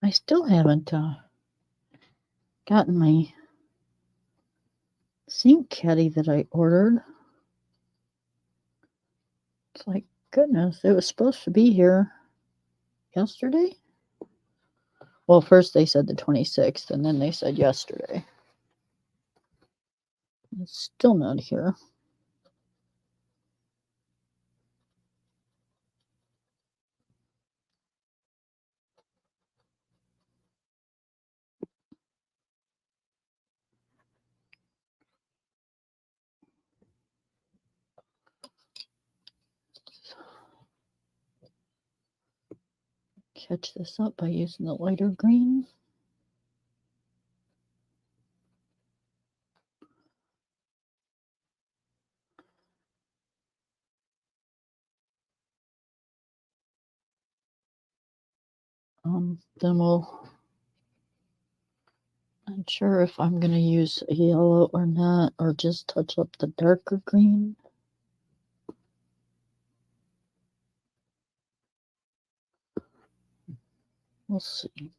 I still haven't gotten my sink caddy that I ordered. It's like, goodness, it was supposed to be here yesterday. Well, first they said the 26th, and then they said yesterday. It's still not here. Catch this up by using the lighter green. Then not sure if I'm going to use a yellow or not, or just touch up the darker green. We'll see.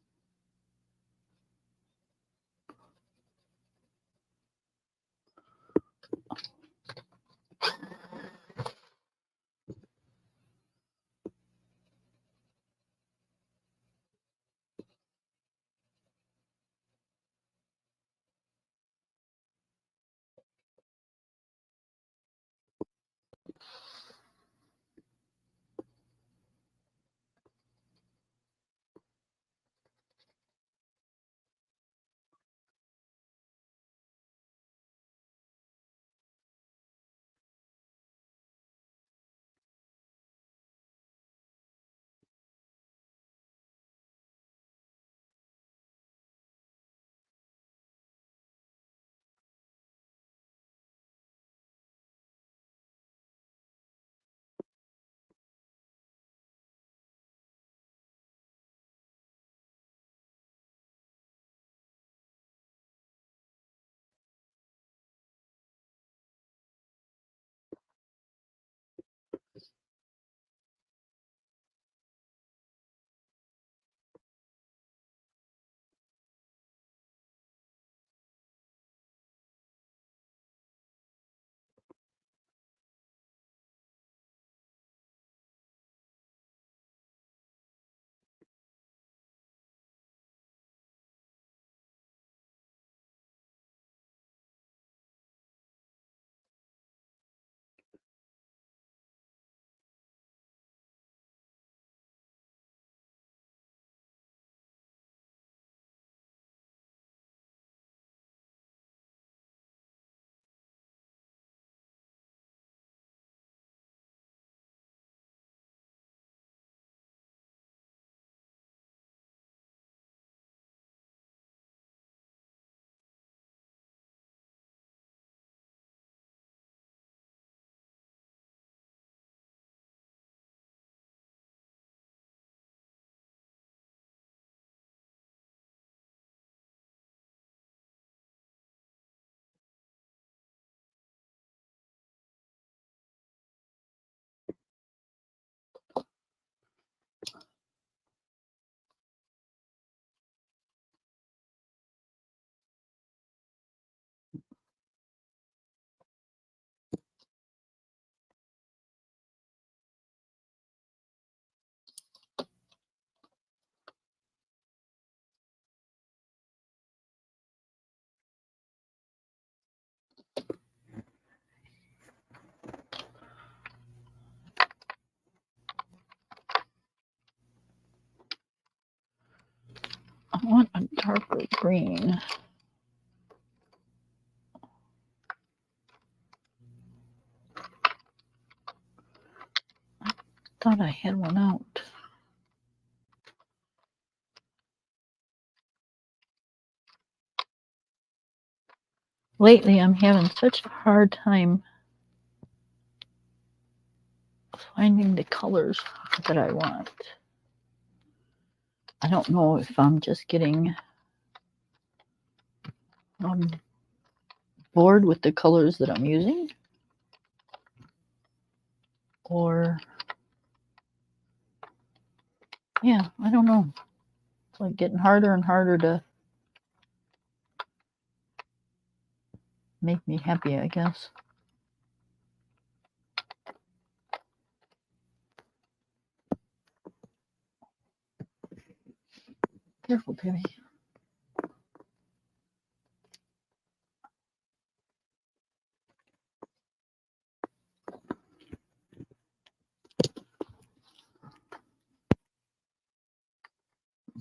darker green. I thought I had one out. Lately, I'm having such a hard time finding the colors that I want. I don't know if I'm just getting bored with the colors that I'm using, or yeah, I don't know. It's like getting harder and harder to make me happy, I guess. Careful, Penny.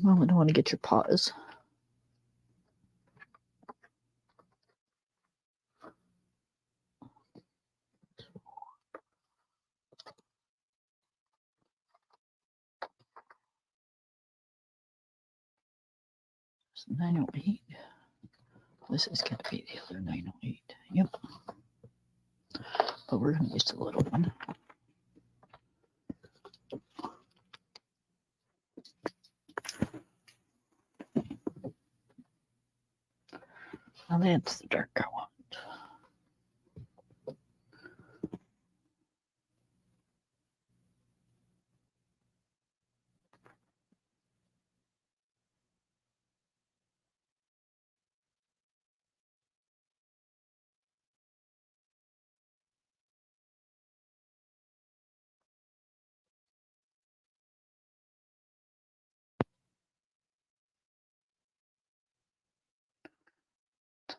Well, I don't want to get your paws. It's 908. This is going to be the other 908. Yep. But we're going to use the little one. Now that's the dark I want.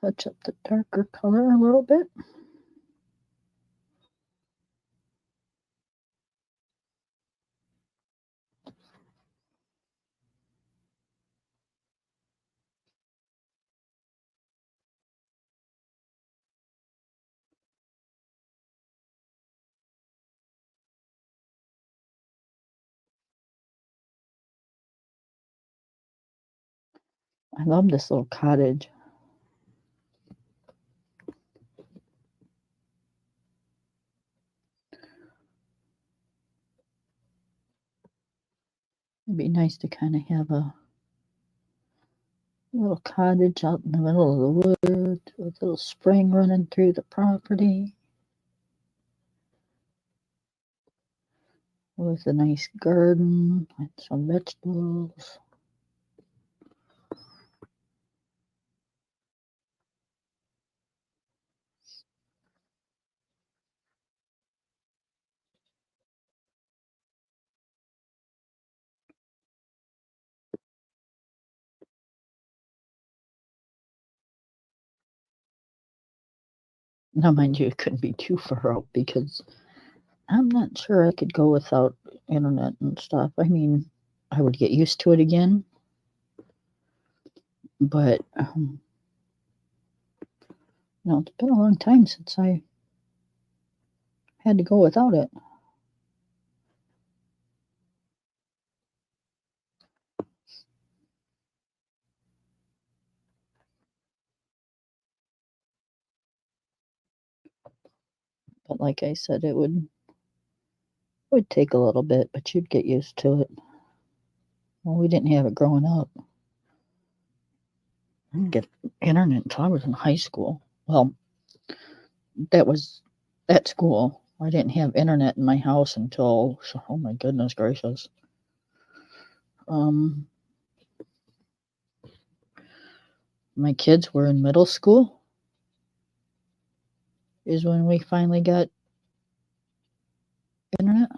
Touch up the darker color a little bit. I love this little cottage. It'd be nice to kind of have a little cottage out in the middle of the woods with a little spring running through the property with a nice garden and some vegetables. Now, mind you, it couldn't be too far out because I'm not sure I could go without internet and stuff. I mean, I would get used to it again, but it's been a long time since I had to go without it. But like I said, it would take a little bit, but you'd get used to it. Well, we didn't have it growing up. I didn't get internet until I was in high school. Well, that was at school. I didn't have internet in my house until, oh my goodness gracious. My kids were in middle school is when we finally got internet.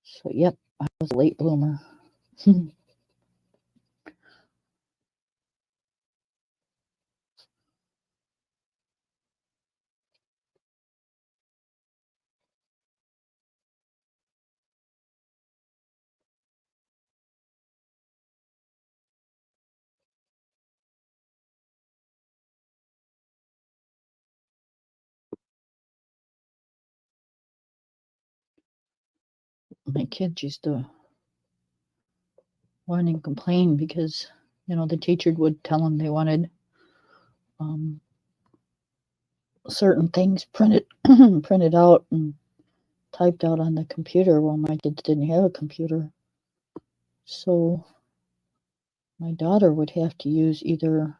So, yep, I was a late bloomer. My kids used to whine and complain because, the teacher would tell them they wanted certain things printed printed out and typed out on the computer. Well, my kids didn't have a computer, so my daughter would have to use either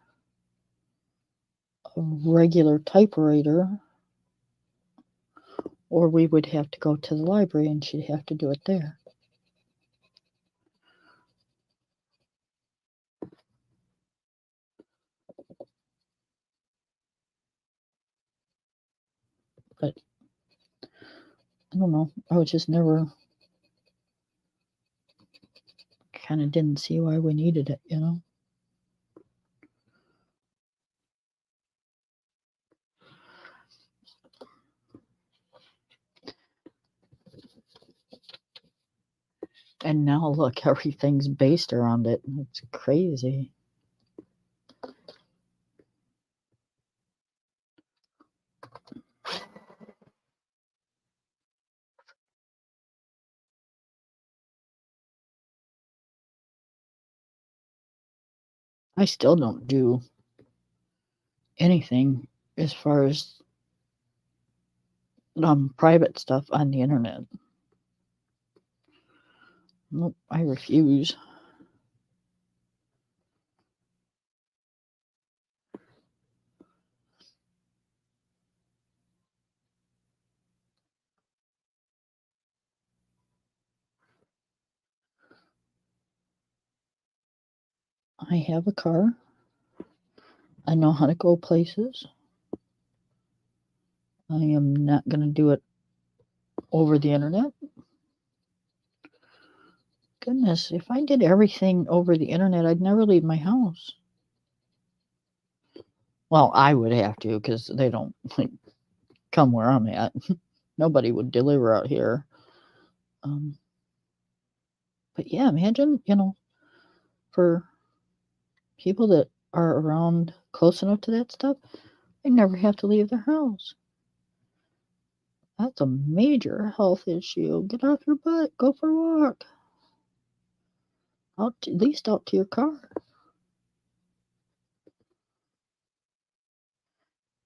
a regular typewriter or we would have to go to the library and she'd have to do it there. But I don't know. I was just never kind of didn't see why we needed it. And now look, everything's based around it. It's crazy. I still don't do anything as far as private stuff on the internet. Nope, I refuse. I have a car. I know how to go places. I am not going to do it over the internet. Goodness, if I did everything over the internet, I'd never leave my house. Well, I would have to because they don't come where I'm at. Nobody would deliver out here. But yeah, imagine, for people that are around close enough to that stuff, they never have to leave their house. That's a major health issue. Get off your butt, go for a walk. At least out to your car.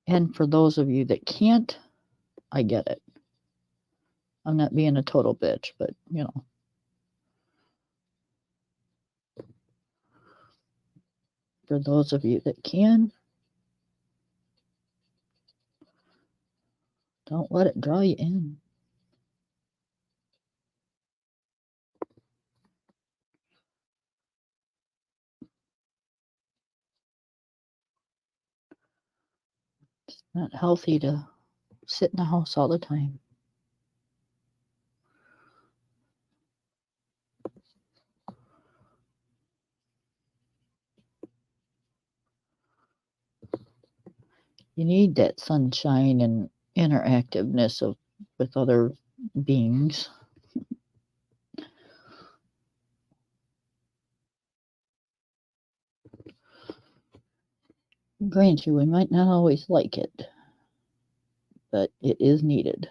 And for those of you that can't, I get it. I'm not being a total bitch, but for those of you that can, don't let it draw you in. It's not healthy to sit in the house all the time. You need that sunshine and interactiveness with other beings. Grant you, we might not always like it, but it is needed.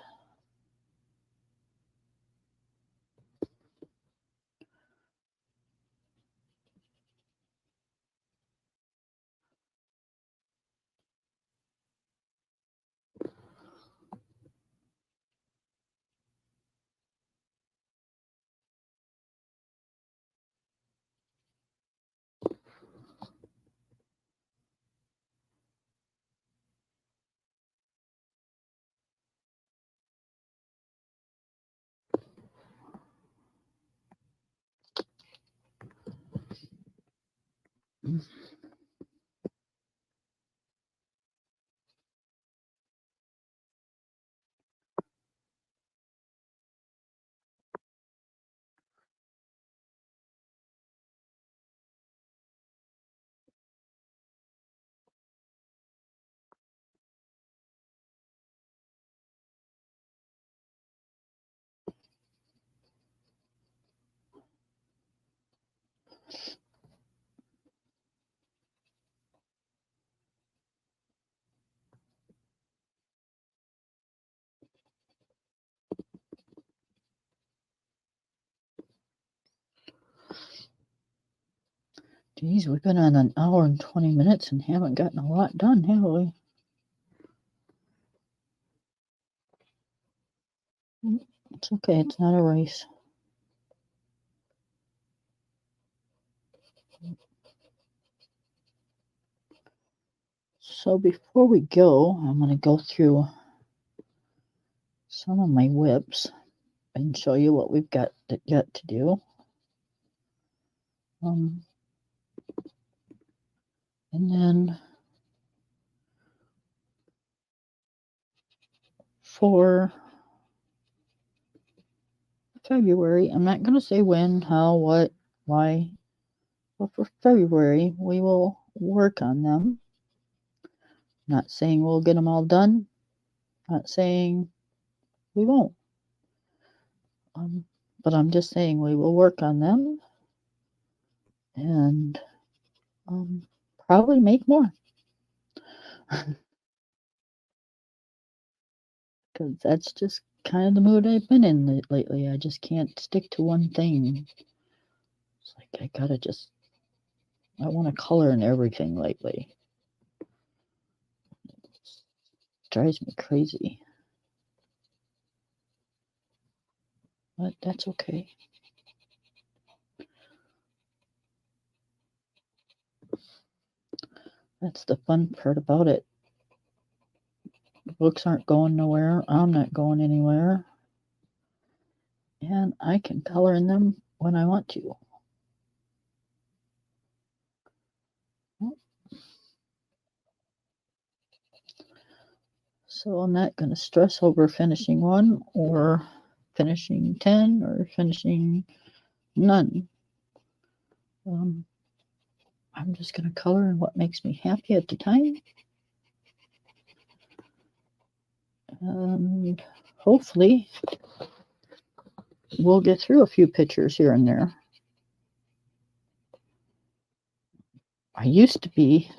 Geez, we've been on an hour and 20 minutes and haven't gotten a lot done, have we? It's okay, it's not a race. So before we go, I'm going to go through some of my whips and show you what we've got yet to do. And then for February, I'm not going to say when, how, what, why, but for February, we will work on them. Not saying we'll get them all done, not saying we won't. But I'm just saying we will work on them and probably make more. Because that's just kind of the mood I've been in lately. I just can't stick to one thing. It's like I want to color in everything lately. It drives me crazy. But that's okay. That's the fun part about it. Books aren't going nowhere. I'm not going anywhere. And I can color in them when I want to. So I'm not going to stress over finishing one or finishing 10 or finishing none. I'm just going to color in what makes me happy at the time. And hopefully we'll get through a few pictures here and there. I used to be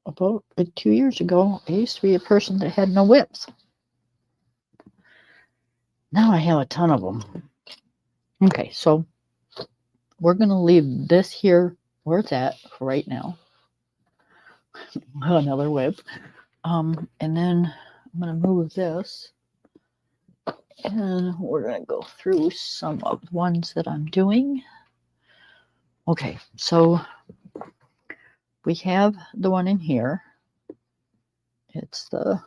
about 2 years ago, I used to be a person that had no whips. Now I have a ton of them. Okay, so we're going to leave this here where it's at for right now. Another whip. And then I'm going to move this. And we're going to go through some of the ones that I'm doing. Okay, so we have the one in here. It's the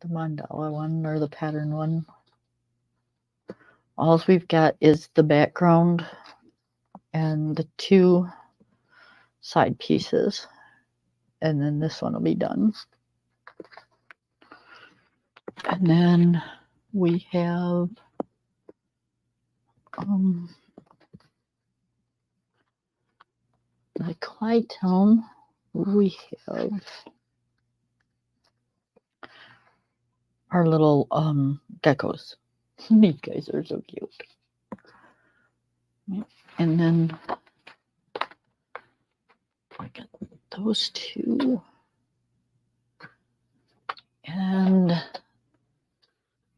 mandala one or the pattern one. All we've got is the background and the two side pieces. And then this one will be done. And then we have the Clytone. We have our little geckos. These guys are so cute. And then I got those two. And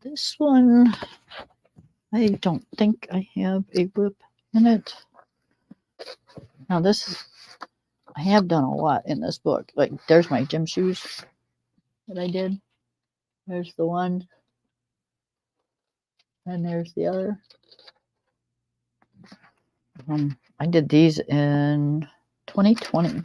this one, I don't think I have a whip in it. Now this is, I have done a lot in this book. Like there's my gym shoes that I did. There's the one. And there's the other. I did these in 2020.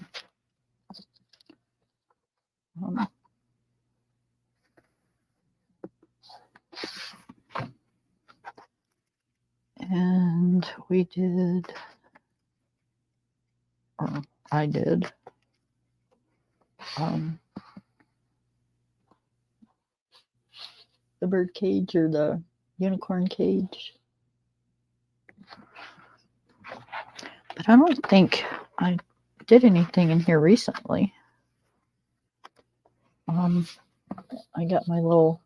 And we did, or I did, the bird cage or the unicorn cage. But I don't think I did anything in here recently. I got my little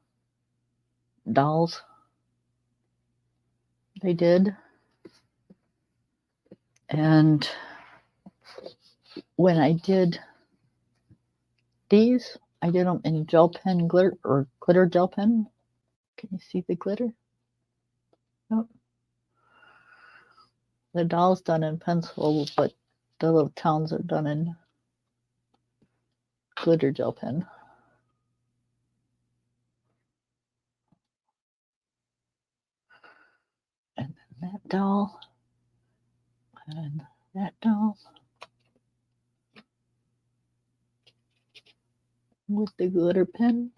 dolls They did. And when I did these, I did them in gel pen glitter or glitter gel pen. Can you see the glitter? Nope. The doll's done in pencil, but the little towns are done in glitter gel pen. And then that doll. And that doll. With the glitter pen.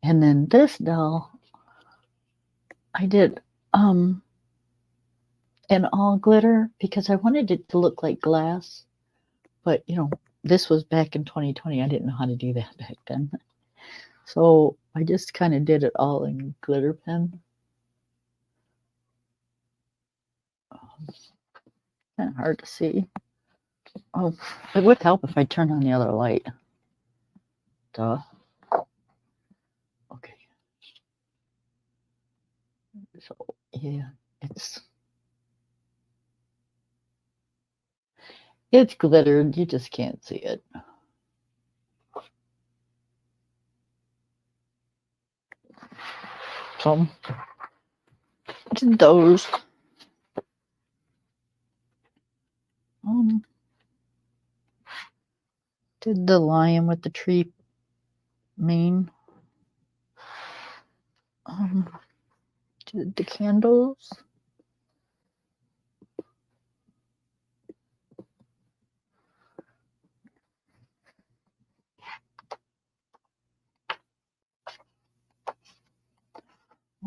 And then this doll, I did in all glitter because I wanted it to look like glass. But, you know, this was back in 2020. I didn't know how to do that back then. So I just kind of did it all in glitter pen. Kind of hard to see. Oh, it would help if I turned on the other light. Duh. Okay. So, yeah, it's glittered. You just can't see it. So, did those. Did the lion with the tree mane. Did the candles.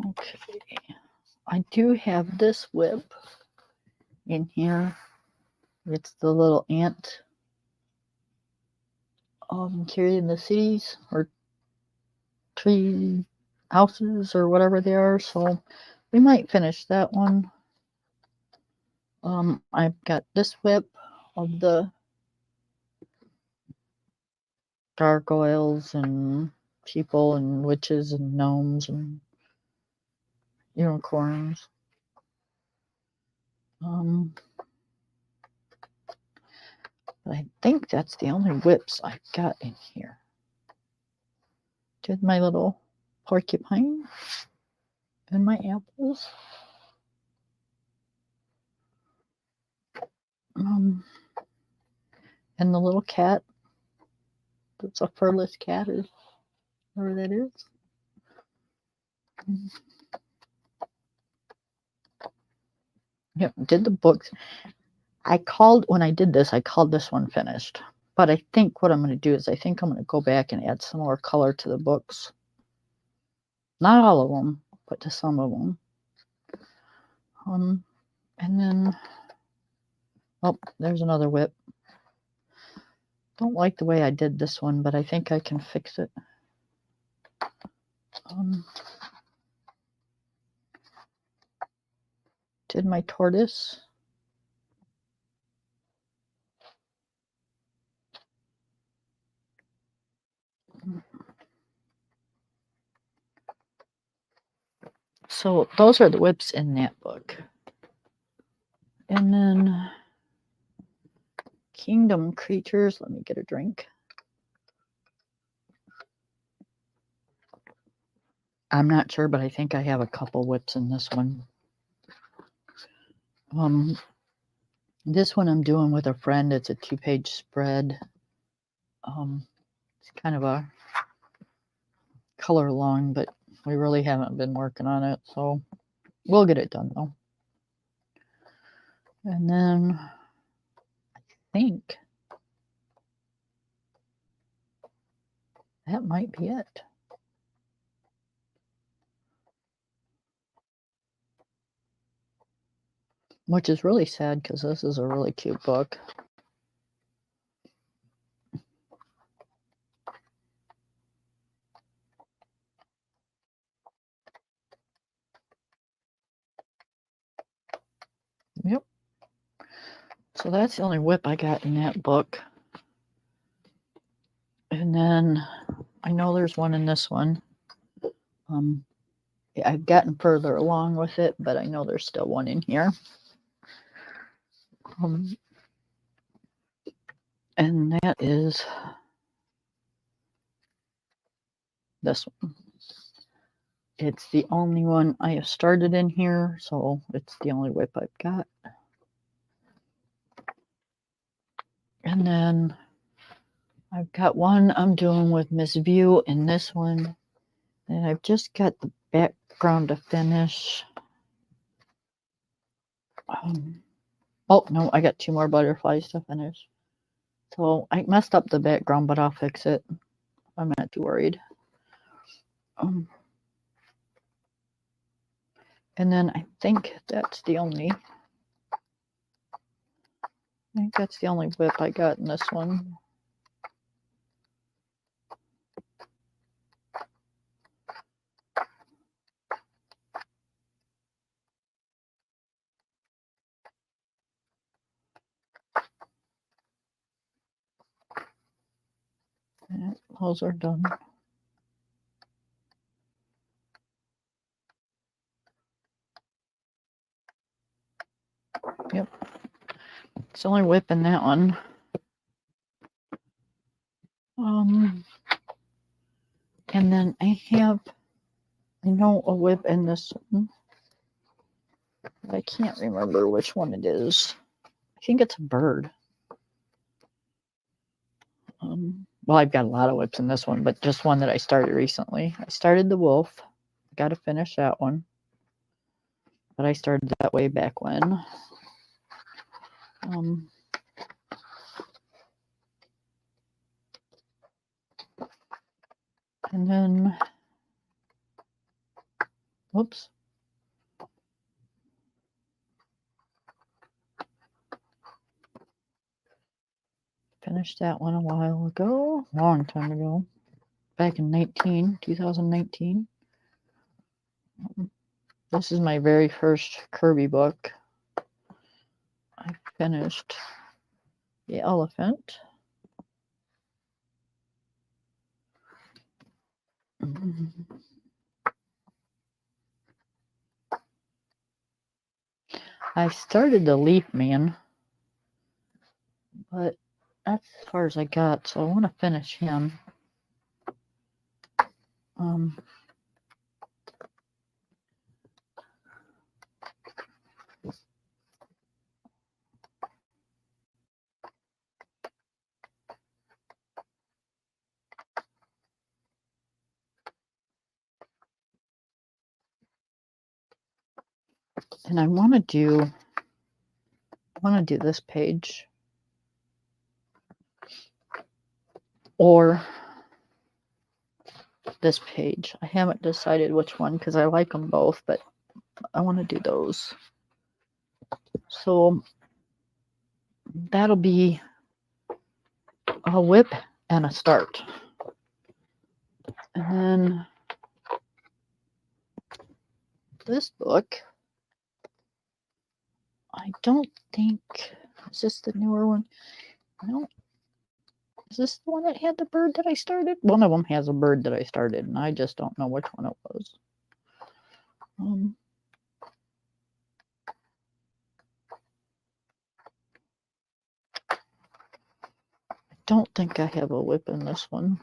Okay. I do have this whip in here. It's the little ant carrying the cities or tree houses or whatever they are. So we might finish that one. I've got this whip of the gargoyles and people and witches and gnomes and unicorns. I think that's the only whips I've got in here. Did my little porcupine and my apples. And the little cat. That's a furless cat, is whatever that is. Yep, did the books. When I did this, I called this one finished. But I think what I'm going to do is I think I'm going to go back and add some more color to the books. Not all of them, but to some of them. And then, oh, there's another whip. Don't like the way I did this one, but I think I can fix it. Did my tortoise. So those are the whips in that book. And then Kingdom Creatures. Let me get a drink. I'm not sure, but I think I have a couple whips in this one. This one I'm doing with a friend. It's a 2-page spread. It's kind of a color long, but we really haven't been working on it, so we'll get it done though. And then I think that might be it. Which is really sad because this is a really cute book. Yep. So that's the only whip I got in that book. And then I know there's one in this one. I've gotten further along with it, but I know there's still one in here. And that is this one. It's the only one I have started in here, so it's the only whip I've got. And then I've got one I'm doing with Miss View in this one. And I've just got the background to finish. Oh, no, I got 2 more butterflies to finish. So I messed up the background, but I'll fix it. I'm not too worried. And then I think that's the only whip I got in this one. And those are done. Yep. It's only whip in that one. And then I know a whip in this one. I can't remember which one it is. I think it's a bird. Well, I've got a lot of whips in this one, but just one that I started recently. I started the wolf. Got to finish that one. But I started that way back when. And then, whoops. Finished that one a while ago, long time ago, back in 2019. This is my very first Kirby book. I finished The Elephant. I started The Leaf Man, but that's as far as I got, so I want to finish him. And I want to do this page or this page. I haven't decided which one because I like them both, but I want to do those. So that'll be a whip and a start. And then this book, I don't think, is this the newer one? No. Is this the one that had the bird that I started? One of them has a bird that I started, and I just don't know which one it was. I don't think I have a whip in this one.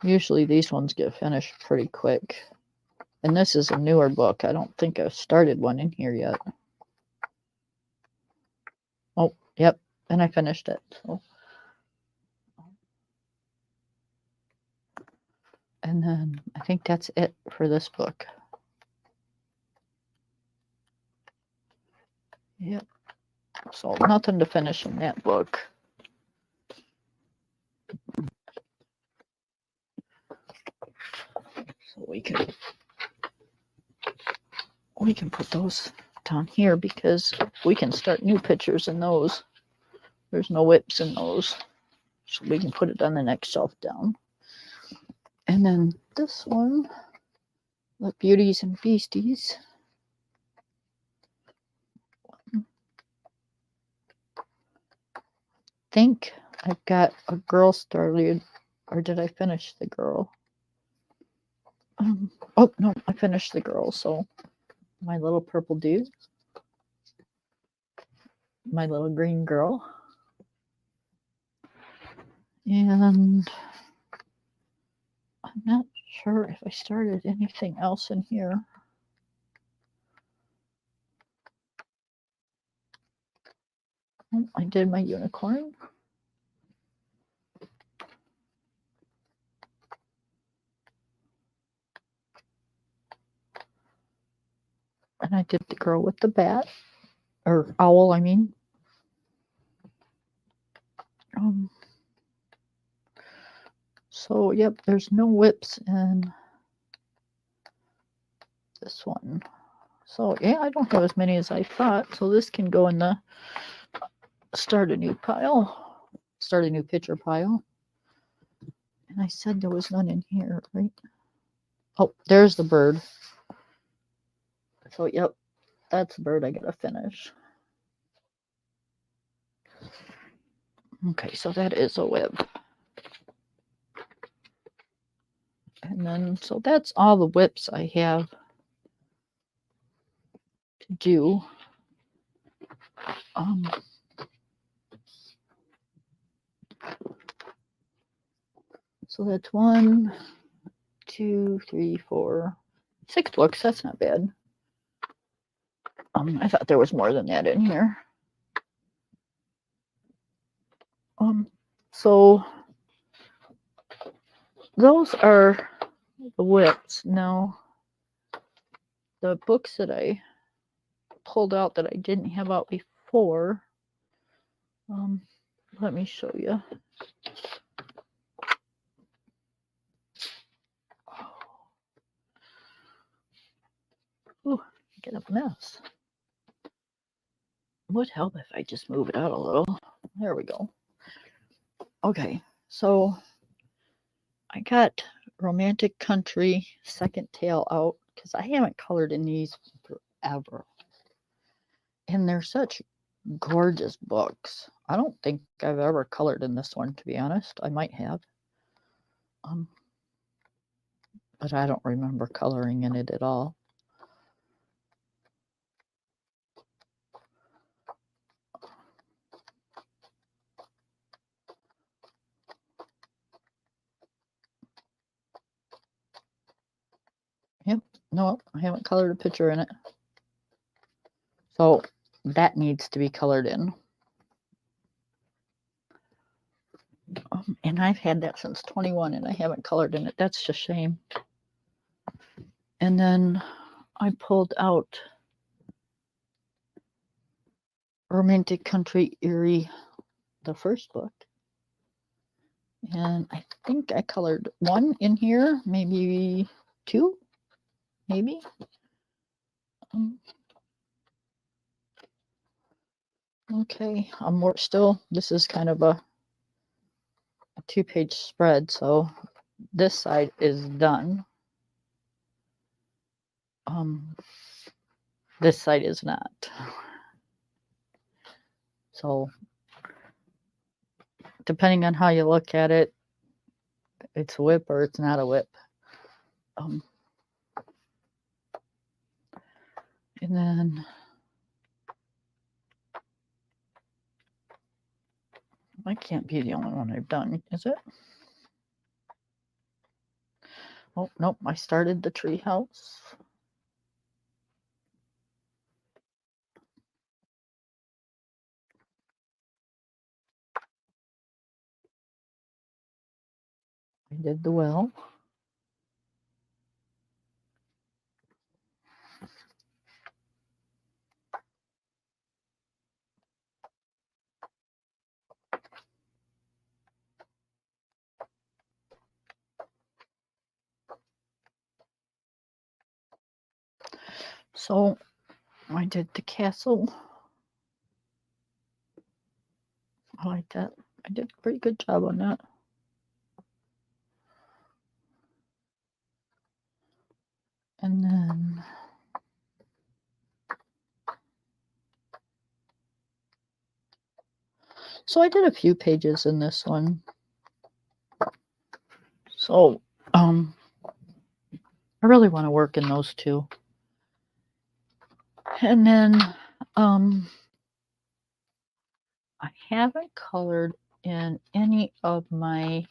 Usually these ones get finished pretty quick. And this is a newer book. I don't think I've started one in here yet. Oh, yep. And I finished it. So. And then I think that's it for this book. Yep. So nothing to finish in that book. So we can put those down here because we can start new pictures in those. There's no whips in those. So we can put it on the next shelf down. And then this one, the Beauties and Beasties. I think I've got a girl started, or did I finish the girl? Oh, no, I finished the girl, so my little purple dude, my little green girl, and I'm not sure if I started anything else in here. Oh, I did my unicorn. And I did the girl with the bat, or owl, I mean. So, yep, there's no whips in this one. So, yeah, I don't have as many as I thought. So this can go in the start a new pile, start a new picture pile. And I said there was none in here, right? Oh, there's the bird. So, yep, that's the bird I gotta finish. Okay, so that is a whip. And then, so that's all the whips I have to do. So that's 1, 2, 3, 4, 6 books. That's not bad. I thought there was more than that in here. So those are the whips. Now, the books that I pulled out that I didn't have out before, let me show you. Ooh, get a mess. Would help if I just move it out a little. There we go. Okay, so I got Romantic Country Second Tale out because I haven't colored in these forever. And they're such gorgeous books. I don't think I've ever colored in this one, to be honest. I might have. But I don't remember coloring in it at all. Yep, no, I haven't colored a picture in it. So that needs to be colored in. And I've had that since 21 and I haven't colored in it. That's just a shame. And then I pulled out Romantic Country Erie, the first book. And I think I colored 1 in here, maybe 2, maybe. Okay, this is kind of a 2-page spread, so this side is done. This side is not. So depending on how you look at it, it's a whip or it's not a whip. And then that can't be the only one I've done, is it? Oh, nope, I started the tree house. I did the well. So I did the castle. I like that. I did a pretty good job on that. And then so I did a few pages in this one. So I really want to work in those two. And then I haven't colored in any of my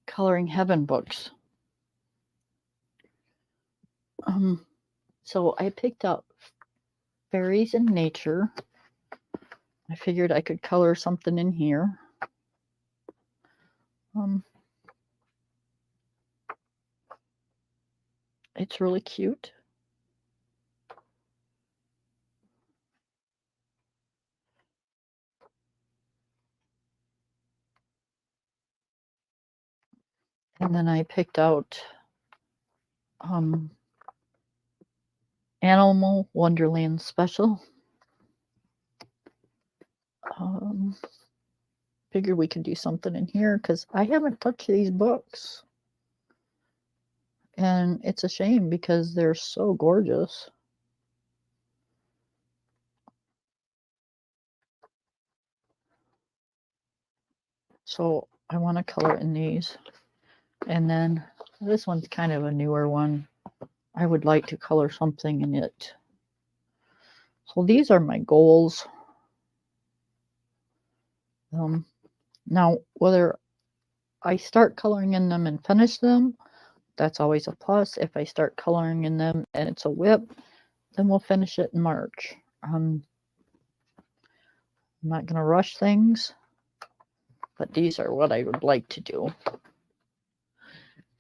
Coloring Heaven books. So I picked up Fairies in Nature. I figured I could color something in here. It's really cute. And then I picked out Animal Wonderland Special. Figured we could do something in here because I haven't touched these books. And it's a shame because they're so gorgeous. So I want to color in these. And then this one's kind of a newer one. I would like to color something in it. So these are my goals. Now, whether I start coloring in them and finish them, that's always a plus. If I start coloring in them and it's a whip, then we'll finish it in March. I'm not going to rush things, but these are what I would like to do.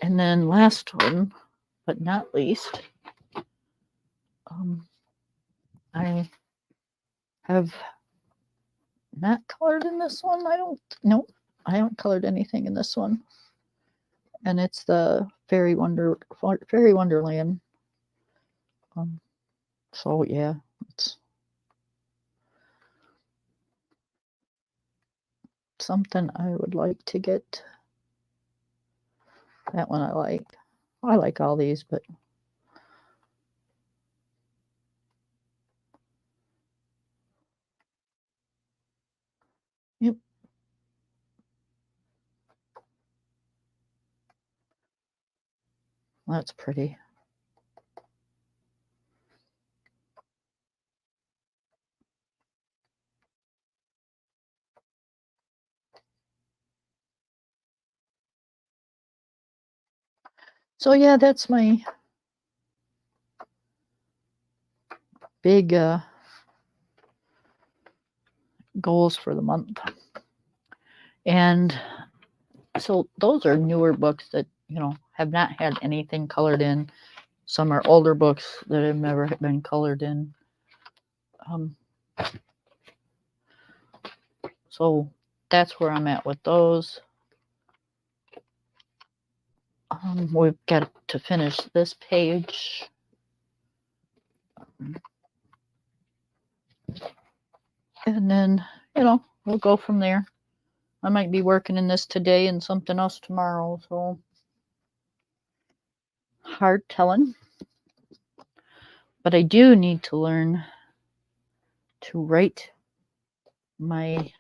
And then last one, but not least, I have not colored in this one. I haven't colored anything in this one. And it's the Fairy Wonderland. So yeah, it's something I would like to get. That one I like. I like all these, but yep. That's pretty. So yeah, that's my big goals for the month. And so those are newer books that, have not had anything colored in. Some are older books that have never been colored in. So that's where I'm at with those. We've got to finish this page. And then, we'll go from there. I might be working in this today and something else tomorrow, so hard telling. But I do need to learn to write my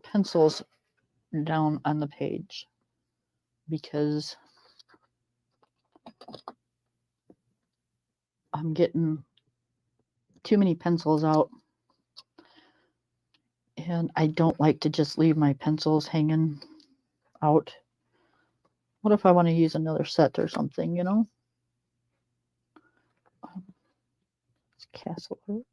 pencils down on the page because I'm getting too many pencils out. And I don't like to just leave my pencils hanging out. What if I want to use another set or something, Castle Root.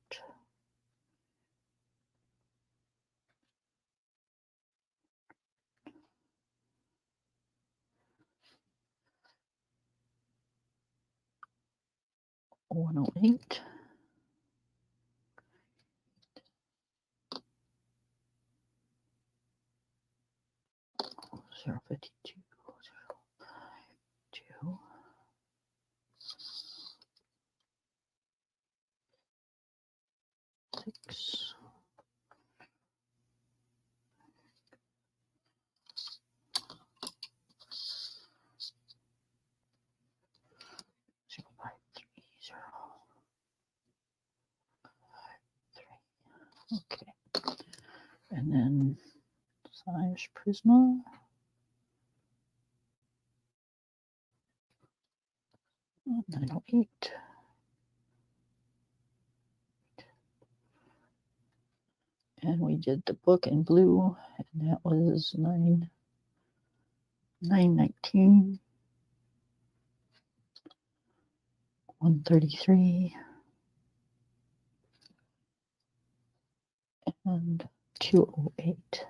$108. 052. 052. 6. 0530. 53. Okay. And then slash Prisma. Oh, 908. And we did the book in blue, and that was 919, 133, and 208.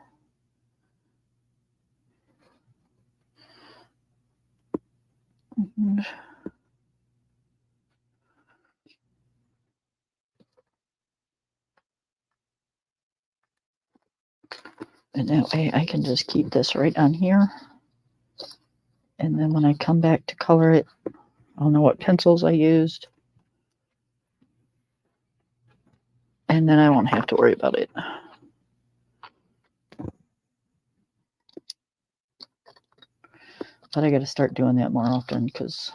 And that way I can just keep this right on here. And then when I come back to color it, I'll know what pencils I used. And then I won't have to worry about it. But I got to start doing that more often because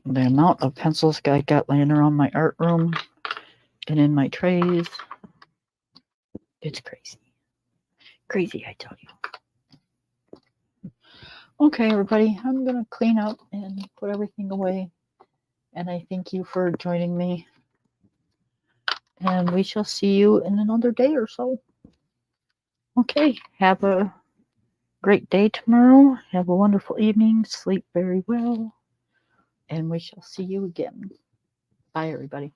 the amount of pencils I got laying around my art room and in my trays, it's crazy. Crazy, I tell you. Okay, everybody, I'm going to clean up and put everything away. And I thank you for joining me. And we shall see you in another day or so. Okay, have a great day tomorrow. Have a wonderful evening. Sleep very well. And we shall see you again. Bye, everybody.